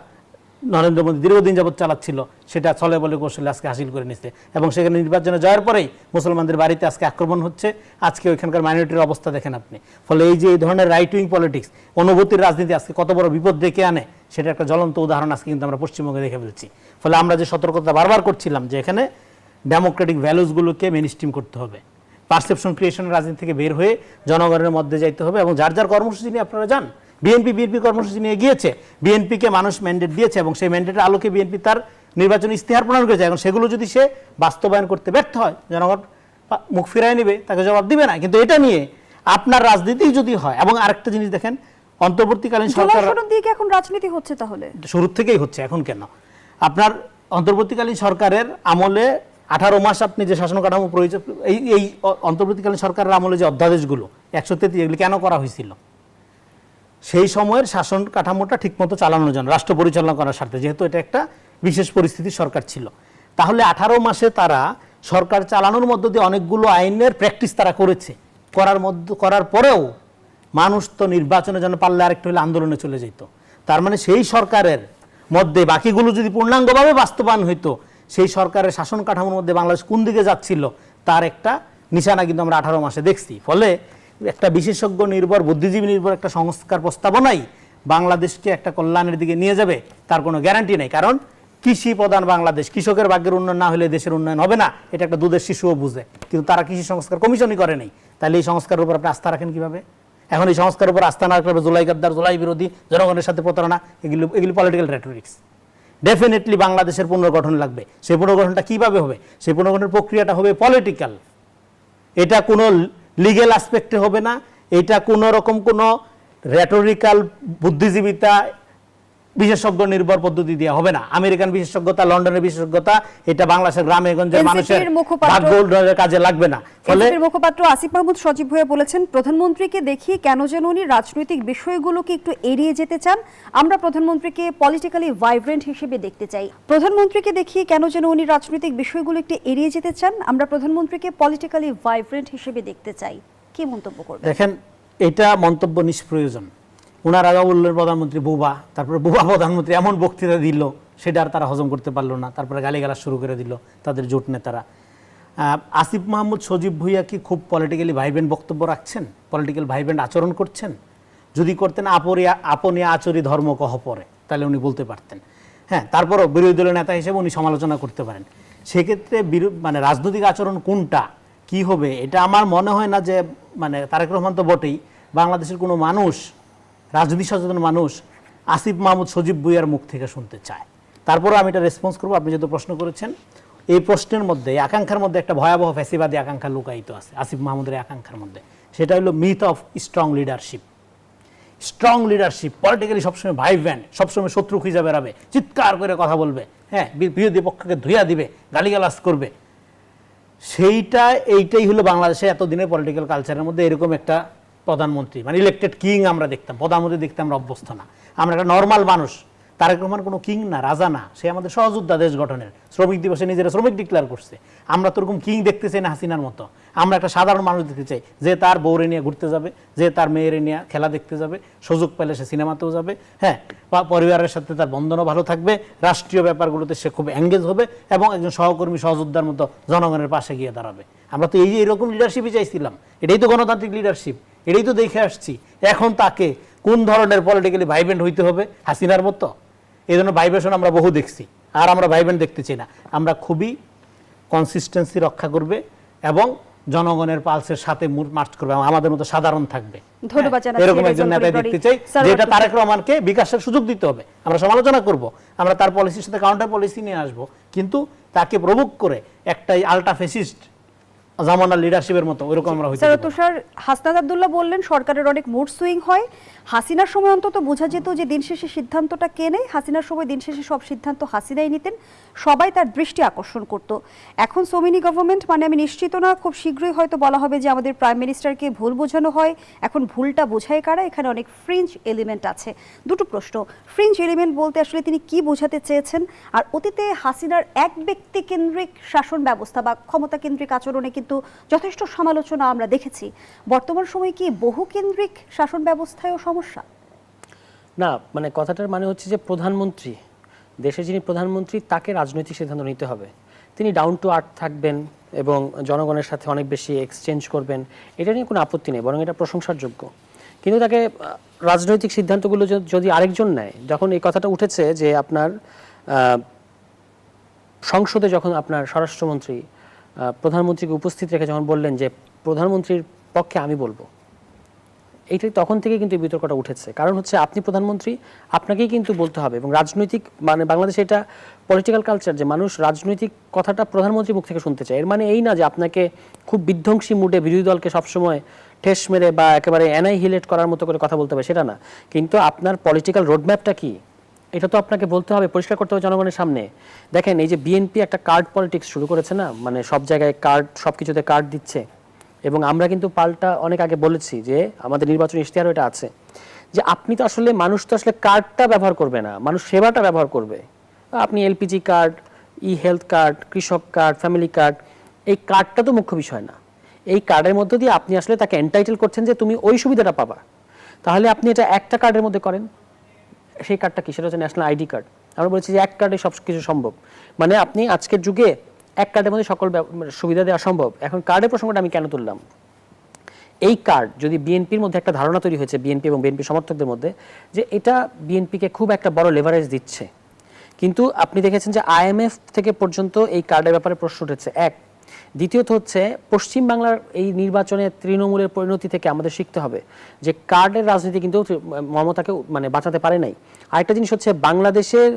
[SPEAKER 1] নরেন্দ্র মোদী দীর্ঘদিন যাবৎ চালাচ্ছিল সেটা ছলে বলে কৌশলে আজকে হাসিল করে নিচ্ছে। এবং সেখানে নির্বাচনে যাওয়ার পরেই মুসলমানদের বাড়িতে আজকে আক্রমণ হচ্ছে, আজকে ওইখানকার মাইনরিটির অবস্থা দেখেন আপনি। ফলে এই যে এই ধরনের রাইট উইং পলিটিক্স, অনুভূতির রাজনীতি আজকে কত বড় বিপদ ডেকে আনে সেটা একটা জ্বলন্ত উদাহরণ আজকে কিন্তু আমরা পশ্চিমবঙ্গে দেখে ফেলছি। ফলে আমরা যে সতর্কতা বারবার করছিলাম যে এখানে ডেমোক্রেটিক ভ্যালুসগুলোকে মেইনস্ট্রিম করতে হবে, পারসেপশন ক্রিয়েশনের রাজনীতি থেকে বের হয়ে জনগণের মধ্যে যাইতে হবে, এবং যার যার কর্মসূচি নিয়ে আপনারা যান। বিএনপি কর্মসূচি নিয়ে গিয়েছে, বিএনপিকে মানুষ ম্যান্ডেট দিয়েছে, এবং সেই ম্যান্ডেটের আলোকে বিএনপি তার নির্বাচনী ইস্তেহার প্রণয়ন করেছে। এখন সেগুলো যদি সে বাস্তবায়ন করতে ব্যর্থ হয়, জনগণ মুখ ফিরায় নেবে, তাকে জবাব দিবে না। কিন্তু এটা নিয়ে আপনার রাজনীতি যদি হয়, এবং আরেকটা জিনিস দেখেন, অন্তর্বর্তীকালীন সরকার
[SPEAKER 2] এখন রাজনীতি হচ্ছে, তাহলে
[SPEAKER 1] শুরু থেকেই হচ্ছে, এখন কেন? আপনার অন্তর্বর্তীকালীন সরকারের আমলে 18 মাস আপনি যে শাসন কাঠামো প্রয়োজন, এই অন্তর্বর্তীকালীন সরকারের আমলে যে অধ্যাদেশগুলো 133 এগুলি কেন করা হয়েছিল? সেই সময়ের শাসন কাঠামোটা ঠিকমতো চালানোর জন্য, রাষ্ট্র পরিচালনা করার স্বার্থে, যেহেতু এটা একটা বিশেষ পরিস্থিতির সরকার ছিল। তাহলে 18 মাসে তারা সরকার চালানোর মধ্য দিয়ে অনেকগুলো আইনের প্র্যাকটিস তারা করেছে, করার পরেও মানুষ তো নির্বাচনের জন্য পারলে আরেকটু হলে আন্দোলনে চলে যেত। তার মানে সেই সরকারের মধ্যে বাকিগুলো যদি পূর্ণাঙ্গভাবে বাস্তবায়ন হইতো, সেই সরকারের শাসন কাঠামোর মধ্যে বাংলাদেশ কোন দিকে যাচ্ছিল তার একটা নিশানা কিন্তু আমরা 18 মাসে দেখছি। ফলে একটা বিশেষজ্ঞ নির্ভর, বুদ্ধিজীবী নির্ভর একটা সংস্কার প্রস্তাবনাই বাংলাদেশকে একটা কল্যাণের দিকে নিয়ে যাবে তার কোনো গ্যারান্টি নেই। কারণ কৃষি প্রধান বাংলাদেশ, কৃষকের ভাগ্যের উন্নয়ন না হলে দেশের উন্নয়ন হবে না, এটা একটা দুধের শিশুও বুঝে। কিন্তু তারা কৃষি সংস্কার কমিশনই করে নেই। তাহলে এই সংস্কারের উপর আপনি আস্থা রাখেন কিভাবে? এখন এই সংস্কারের উপর আস্থা না রাখলে জুলাই গাদ্দার, জুলাই বিরোধী, জনগণের সাথে প্রতারণা, এগুলি পলিটিক্যাল রেটরিক্স। ডেফিনেটলি বাংলাদেশের পুনর্গঠন লাগবে। সেই পুনর্গঠনটা কিভাবে হবে? সেই পুনর্গঠনের প্রক্রিয়াটা হবে পলিটিক্যাল। এটা কোনো লিগেল অ্যাসপেক্টে হবে না, এটা কোনো রকম কোনো রেটরিক্যাল বুদ্ধিজীবিতা বিশেষজ্ঞ নির্ভর পদ্ধতি দিয়ে হবে না। আমেরিকান বিশেষজ্ঞতা, লন্ডনের বিশেষজ্ঞতা, এটা বাংলাদেশের গ্রামে গঞ্জের মানুষের ভাগ্য কাজে লাগবে না।
[SPEAKER 2] ফলে মুখপাত্র আসিফ মাহমুদ সজীব ভুঁইয়া বলেছেন, প্রধানমন্ত্রীকে দেখিয়ে কেন যেন উনি রাজনৈতিক বিষয়গুলোকে একটু এড়িয়ে যেতে চান। আমরা প্রধানমন্ত্রীকে পলিটিক্যালি ভাইব্রেন্ট হিসেবে দেখতে চাই। প্রধানমন্ত্রীকে দেখিয়ে কেন যেন উনি রাজনৈতিক বিষয়গুলো একটু এড়িয়ে যেতে চান। আমরা প্রধানমন্ত্রীকে পলিটিক্যালি ভাইব্রেন্ট হিসেবে দেখতে চাই। কি মন্তব্য করবেন?
[SPEAKER 1] দেখেন, এটা মন্তব্য নিষ্প্রয়োজন। ওনার আগে বললেন প্রধানমন্ত্রী বোবা, তারপরে বোবা প্রধানমন্ত্রী এমন বক্তৃতা দিল সেটা আর তারা হজম করতে পারলো না, তারপরে গালিগালাজ শুরু করে দিল তাদের জোট নেতারা। আসিফ মাহমুদ সজীব ভুঁইয়া কি খুব পলিটিক্যালি ভাইব্রেন্ট বক্তব্য রাখছেন, পলিটিক্যাল ভাইব্রেন্ট আচরণ করছেন? যদি করতেন আপনি আচরি ধর্ম কহ পরে, তাহলে উনি বলতে পারতেন। হ্যাঁ, তারপরও বিরোধী দলের নেতা হিসেবে উনি সমালোচনা করতে পারেন। সেক্ষেত্রে মানে রাজনৈতিক আচরণ কোনটা কি হবে, এটা আমার মনে হয় না যে, মানে তারেক রহমান তো বটেই, বাংলাদেশের কোনো মানুষ, রাজনীতি সচেতন মানুষ আসিফ মাহমুদ সজীব ভুঁইয়ার মুখ থেকে শুনতে চায়। তারপরেও আমি এটা রেসপন্স করবো, আপনি যেহেতু প্রশ্ন করেছেন। এই প্রশ্নের মধ্যে, এই আকাঙ্ক্ষার মধ্যে একটা ভয়াবহ ফ্যাসিবাদী আকাঙ্ক্ষা লুকায়িত আছে আসিফ মাহমুদের এই আকাঙ্ক্ষার মধ্যে। সেটা হলো myth of strong leadership. Strong leadership politically সবসময় ভাইব্রেন্ট, সবসময় শত্রু খুঁজে বেড়াবে, চিৎকার করে কথা বলবে, হ্যাঁ, বিরোধী পক্ষকে ধুইয়া দিবে, গালিগালাজ করবে। এইটাই হলো বাংলাদেশে এতদিনের পলিটিক্যাল কালচারের মধ্যে এরকম একটা প্রধানমন্ত্রী, মানে ইলেক্টেড কিং আমরা দেখতাম, প্রধানমন্ত্রী দেখতে আমরা অভ্যস্ত না। আমরা একটা নর্মাল মানুষ। তারেক রহমান কোনো কিং না, রাজা না, সে আমাদের সহযোদ্ধা দেশ গঠনের। শ্রমিক দিবসে নিজেরা শ্রমিক ডিক্লেয়ার করছে। আমরা তো ওরকম কিং দেখতে চাই না হাসিনার মতো। আমরা একটা সাধারণ মানুষ দেখতে চাই, যে তার বউরে নিয়ে ঘুরতে যাবে, যে তার মেয়েরে নিয়ে খেলা দেখতে যাবে, সুযোগ পেলে সে সিনেমাতেও যাবে, হ্যাঁ, বা পরিবারের সাথে তার বন্ধনও ভালো থাকবে, রাষ্ট্রীয় ব্যাপারগুলোতে সে খুব এঙ্গেজ হবে এবং একজন সহকর্মী সহযোদ্ধার মতো জনগণের পাশে গিয়ে দাঁড়াবে। আমরা তো এইরকম লিডারশিপই চাইছিলাম। এটাই তো গণতান্ত্রিক লিডারশিপ, এটাই তো দেখে আসছি। এখন তাকে কোন ধরনের পলিটিক্যালি ভাইব্রেন্ট হইতে হবে? হাসিনার মতো? এই ধরনের ভাইব্রেশন আমরা বহু দেখছি, আর আমরা ভাইব্রেন্ট দেখতে চাই না। আমরা খুবই কনসিস্টেন্সি রক্ষা করবে এবং জনগণের পালসের সাথে মার্চ করবে, আমাদের মতো সাধারণ থাকবে।
[SPEAKER 2] ধন্যবাদ জানাচ্ছি।
[SPEAKER 1] এরকম একজন নেতা দেখতে চাই, যেটা তারেক রহমানকে বিকাশের সুযোগ দিতে হবে। আমরা সমালোচনা করব, আমরা তার পলিসির সাথে কাউন্টার পলিসি নিয়ে আসব, কিন্তু তাকে প্রভোগ করে একটা আলট্রা ফ্যাসিস্ট জামানার লিডারশিপের মতো ওইরকম আমরা হইতে দেব না।
[SPEAKER 2] তুষার, হাসনাত আব্দুল্লাহ বললেন সরকারের অনেক মুড সুইং হয়। হাসিনার সময় অন্তত বোঝা যেত যে দিন শেষে সিদ্ধান্তটা কে নেয়। হাসিনার সময় দিন শেষে সব সিদ্ধান্ত হাসিনাই নিতেন, সবাই তার দৃষ্টি আকর্ষণ করত। এখন সোমিনি গভর্নমেন্ট, মানে আমি নিশ্চিত না, খুব শীঘ্রই হয়তো বলা হবে যে আমাদের প্রাইম মিনিস্টারকে ভুল বোঝানো হয়। এখন ভুলটা বোঝায় কারা? এখানে অনেক ফ্রিঞ্জ এলিমেন্ট আছে। দুটো প্রশ্ন, ফ্রিঞ্জ এলিমেন্ট বলতে আসলে তিনি কি বোঝাতে চেয়েছেন? আর অতীতে হাসিনার এক ব্যক্তি কেন্দ্রিক শাসন ব্যবস্থা বা ক্ষমতা কেন্দ্রিক আচরণে কিন্তু যথেষ্ট সমালোচনা আমরা দেখেছি। বর্তমান সময়ে কি বহুকেন্দ্রিক শাসন ব্যবস্থায়ও সমস্যা?
[SPEAKER 3] না, মানে কথাটার মানে হচ্ছে যে প্রধানমন্ত্রী, দেশে যিনি প্রধানমন্ত্রী, তাকে রাজনৈতিক সিদ্ধান্ত নিতে হবে। তিনি ডাউন টু আর্থ থাকবেন এবং জনগণের সাথে অনেক বেশি এক্সচেঞ্জ করবেন, এটা নিয়ে কোনো আপত্তি নেই, বরং এটা প্রশংসার যোগ্য। কিন্তু তাকে রাজনৈতিক সিদ্ধান্তগুলো যদি আরেকজন নেয়, যখন এই কথাটা উঠেছে যে আপনার সংসদে যখন আপনার স্বরাষ্ট্রমন্ত্রী প্রধানমন্ত্রীকে উপস্থিত রেখে যখন বললেন যে প্রধানমন্ত্রীর পক্ষে আমি বলবো, এইটাই তখন থেকে কিন্তু এই বিতর্কটা উঠেছে। কারণ হচ্ছে আপনি প্রধানমন্ত্রী, আপনাকেই কিন্তু বলতে হবে। এবং রাজনৈতিক, মানে বাংলাদেশে এটা পলিটিক্যাল কালচার যে মানুষ রাজনৈতিক কথাটা প্রধানমন্ত্রীর মুখ থেকে শুনতে চায়। এর মানে এই না যে আপনাকে খুব বিধ্বংসী মুডে বিরোধী দলকে সবসময় ঠেস মেরে বা একেবারে অ্যানাইহিলেট করার মতো করে কথা বলতে হবে, সেটা না। কিন্তু আপনার পলিটিক্যাল রোডম্যাপটা কি, এটা তো আপনাকে বলতে হবে, পরিষ্কার করতে হবে জনগণের সামনে। দেখেন, এই যে বিএনপি একটা কার্ড পলিটিক্স শুরু করেছে না, মানে সব জায়গায় কার্ড, সব কিছুতে কার্ড দিচ্ছে। এবং আমরা কিন্তু পাল্টা অনেক আগে বলেছি যে আমাদের নির্বাচনী ইশতেহারও এটা আছে, যে আপনি তো আসলে, মানুষ তো আসলে কার্ডটা ব্যবহার করবে না, মানুষ সেবাটা ব্যবহার করবে। আপনি এলপিজি কার্ড, ই হেলথ কার্ড, কৃষক কার্ড, ফ্যামিলি কার্ড, এই কার্ডটা তো মুখ্য বিষয় না। এই কার্ডের মধ্য দিয়ে আপনি আসলে তাকে এন্টাইটেল করছেন যে তুমি ওই সুবিধাটা পাবা। তাহলে আপনি এটা একটা কার্ডের মধ্যে করেন। সেই কার্ডটা কি? সেটা হচ্ছে ন্যাশনাল আইডি কার্ড। আমরা বলছি যে এক কার্ডে সব কিছু সম্ভব। মানে আপনি আজকের যুগে এক কার্ডের মধ্যে সকল সুবিধা দেওয়া সম্ভব। এখন কার্ডের প্রসঙ্গটা আমি কেন তুললাম? এই কার্ড যদি বিএনপির মধ্যে একটা ধারণা তৈরি হয়েছে, বিএনপি এবং বিএনপি সমর্থকদের মধ্যে, যে এটা বিএনপিকে খুব একটা বড় লেভারেজ দিচ্ছে। কিন্তু আপনি দেখেছেন যে আইএমএফ থেকে পর্যন্ত এই কার্ডের ব্যাপারে প্রশ্ন উঠেছে, এক। দ্বিতীয়ত হচ্ছে পশ্চিমবাংলার এই নির্বাচনে তৃণমূলের পরিণতি থেকে আমাদের শিখতে হবে যে কার্ডের রাজনীতি কিন্তু মমতাকে মানে বাঁচাতে পারে নাই। আরেকটা জিনিস হচ্ছে বাংলাদেশের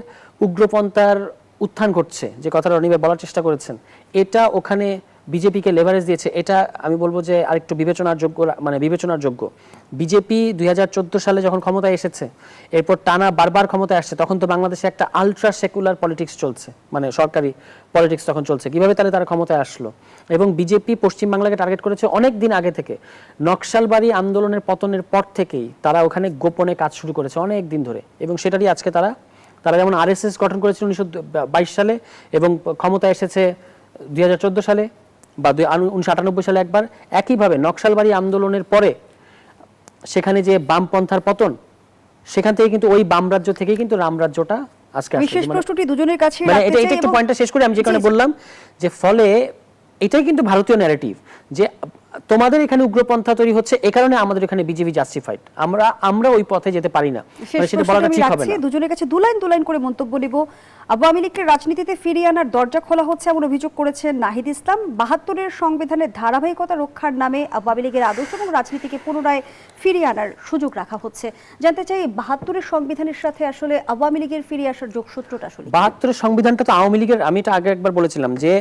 [SPEAKER 3] উগ্রপন্থার উত্থান ঘটছে, যে কথাটা অনিবে বলার চেষ্টা করেছেন, এটা ওখানে বিজেপিকে লেভারেজ দিয়েছে। এটা আমি বলবো যে আরেকটু বিবেচনার যোগ্য। বিজেপি 2014 সালে যখন ক্ষমতায় এসেছে, এরপর টানা বারবার ক্ষমতায় আসছে, তখন তো বাংলাদেশে একটা আলট্রা সেকুলার পলিটিক্স চলছে, মানে সরকারি পলিটিক্স তখন চলছে। কিভাবে তাহলে তারা ক্ষমতায় আসলো? এবং বিজেপি পশ্চিমবাংলাকে টার্গেট করেছে অনেক দিন আগে থেকে। নকশালবাড়ি আন্দোলনের পতনের পর থেকেই তারা ওখানে গোপনে কাজ শুরু করেছে অনেক দিন ধরে, এবং সেটারই আজকে তারা যেমন আরএসএস গঠন করেছিল 1922 সালে এবং ক্ষমতায় এসেছে 2014 সালে বা 1998 সালে একবার, একইভাবে নকশালবাড়ি আন্দোলনের পরে সেখানে যে বামপন্থার পতন, সেখান থেকে কিন্তু ওই বাম রাজ্য থেকেই কিন্তু রাম রাজ্যটা আজকে আসছে।
[SPEAKER 2] বিশেষ প্রশ্নটি দুজনের কাছে
[SPEAKER 3] মানে এটা একটু পয়েন্টটা শেষ করে আমি যে কারণে বললাম যে ফলে এটাই কিন্তু ভারতীয় ন্যারেটিভ, যে তোমাদের এখানে উগ্রপন্থা তৈরি হচ্ছে, এই কারণে আমাদের এখানে বিজেপি জাস্টিফাইড, আমরা ওই পথে যেতে পারি না,
[SPEAKER 2] শেষ
[SPEAKER 3] সেটা বলাটা
[SPEAKER 2] প্রশ্নটা আমি
[SPEAKER 3] ঠিক হবে
[SPEAKER 2] রাখছি,
[SPEAKER 3] না।
[SPEAKER 2] দুজনের কাছে দু লাইন করে মন্তব্য নিব। আওয়ামী লীগকে রাজনীতিতে ফিরিয়ে আনার দরজা খোলা হচ্ছে এমন অভিযোগ করেছেন নাহিদ ইসলাম। ৭২-এর সংবিধানের ধারাবাহিকতা রক্ষার নামে আওয়ামী লীগের আদর্শ এবং রাজনীতিকে পুনরায় ফিরিয়ে আনার সুযোগ রাখা হচ্ছে। জানতে চাই ৭২-এর সংবিধানের সাথে আসলে আওয়ামী লীগের ফিরে আসার যোগসূত্রটা আসলে কি?
[SPEAKER 3] ৭২-এর সংবিধানটা তো আওয়ামী লীগের, আমি এটা আগে একবার বলেছিলাম যে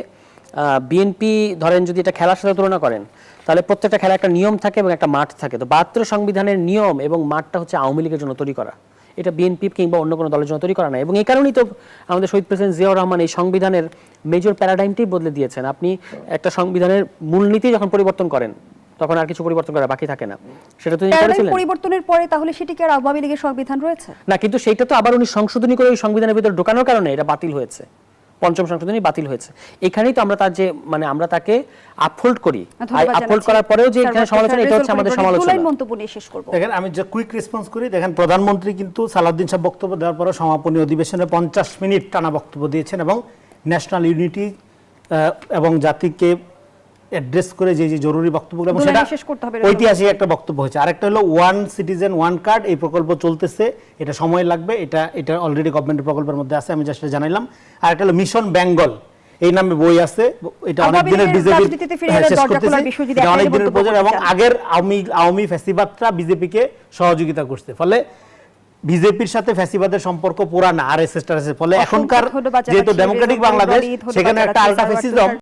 [SPEAKER 3] বিএনপি ধরেন যদি এটা খেলার সাথে তুলনা করেন তাহলে প্রত্যেকটা খেলা একটা নিয়ম থাকে এবং একটা মাঠ থাকে। তো ৭২ সংবিধানের নিয়ম এবং মাঠটা হচ্ছে আওয়ামী লীগের জন্য তৈরি করা, এটা বিএনপি কিংবা অন্য কোনো দলের জন্য তৈরি করা না। এবং এই কারণেই তো আমাদের শহীদ প্রেসিডেন্ট জিয়াউর রহমান এই সংবিধানের মেজর প্যারাডাইমটাই বদলে দিয়েছেন। আপনি একটা সংবিধানের মূলনীতি যখন পরিবর্তন করেন তখন আর কিছু পরিবর্তন করা বাকি থাকে না, সেটা তো তিনি
[SPEAKER 2] প্যারাডাইম
[SPEAKER 3] করেছিলেন
[SPEAKER 2] পরিবর্তনের পরে তাহলে সেটি কি আর আওয়ামী লীগের সংবিধান রয়েছে?
[SPEAKER 3] না, কিন্তু সেইটা তো আবার উনি সংশোধনী করে ওই সংবিধানের ভিতরে ঢোকানোর কারণে এটা বাতিল হয়েছে, পঞ্চম সংশোধনী বাতিল হয়েছে। এখানেই তো আমরা তার যে মানে আমরা তাকে আপহোল্ড করি, আপহোল্ড করার পরেও যে এখানে সমালোচনা, এটা হচ্ছে আমাদের সমালোচনা।
[SPEAKER 2] মন্তব্য নিয়ে শেষ করব।
[SPEAKER 1] দেখেন আমি যে কুইক রেসপন্স করি, দেখেন প্রধানমন্ত্রী কিন্তু সালাউদ্দিন সাহেব বক্তব্য দেওয়ার পরে সমাপনী অধিবেশনে 50 মিনিট টানা বক্তব্য দিয়েছেন এবং ন্যাশনাল ইউনিটি এবং জাতিকে অ্যাড্রেস করে যে যে জরুরি বক্তব্যগুলো, এবং সেটা
[SPEAKER 2] শেষ করতে হবে,
[SPEAKER 1] ঐতিহাসিক একটা বক্তব্য হয়েছে। আরেকটা হলো ওয়ান সিটিজেন ওয়ান কার্ড, এই প্রকল্প চলতেছে, এটা সময় লাগবে, এটা অলরেডি গভর্নমেন্টের প্রকল্পের মধ্যে আছে, আমি জাস্ট জানাইলাম। আরেকটা হলো মিশন বেঙ্গল, এই নামে বই আছে, এটা অনেক দিনের বিজেপির অনেক দিনের প্রয়োজন, এবং আগের আওয়ামী ফ্যাসিবাদরা বিজেপিকে সহযোগিতা করছে, ফলে বিজেপির সাথে ফ্যাসিবাদের সম্পর্ক পুরানা, আরএসএস, ফলে এখনকার যেহেতু ডেমোক্রেটিক বাংলাদেশ, সেখানে একটা আলট্রা ফ্যাসিজম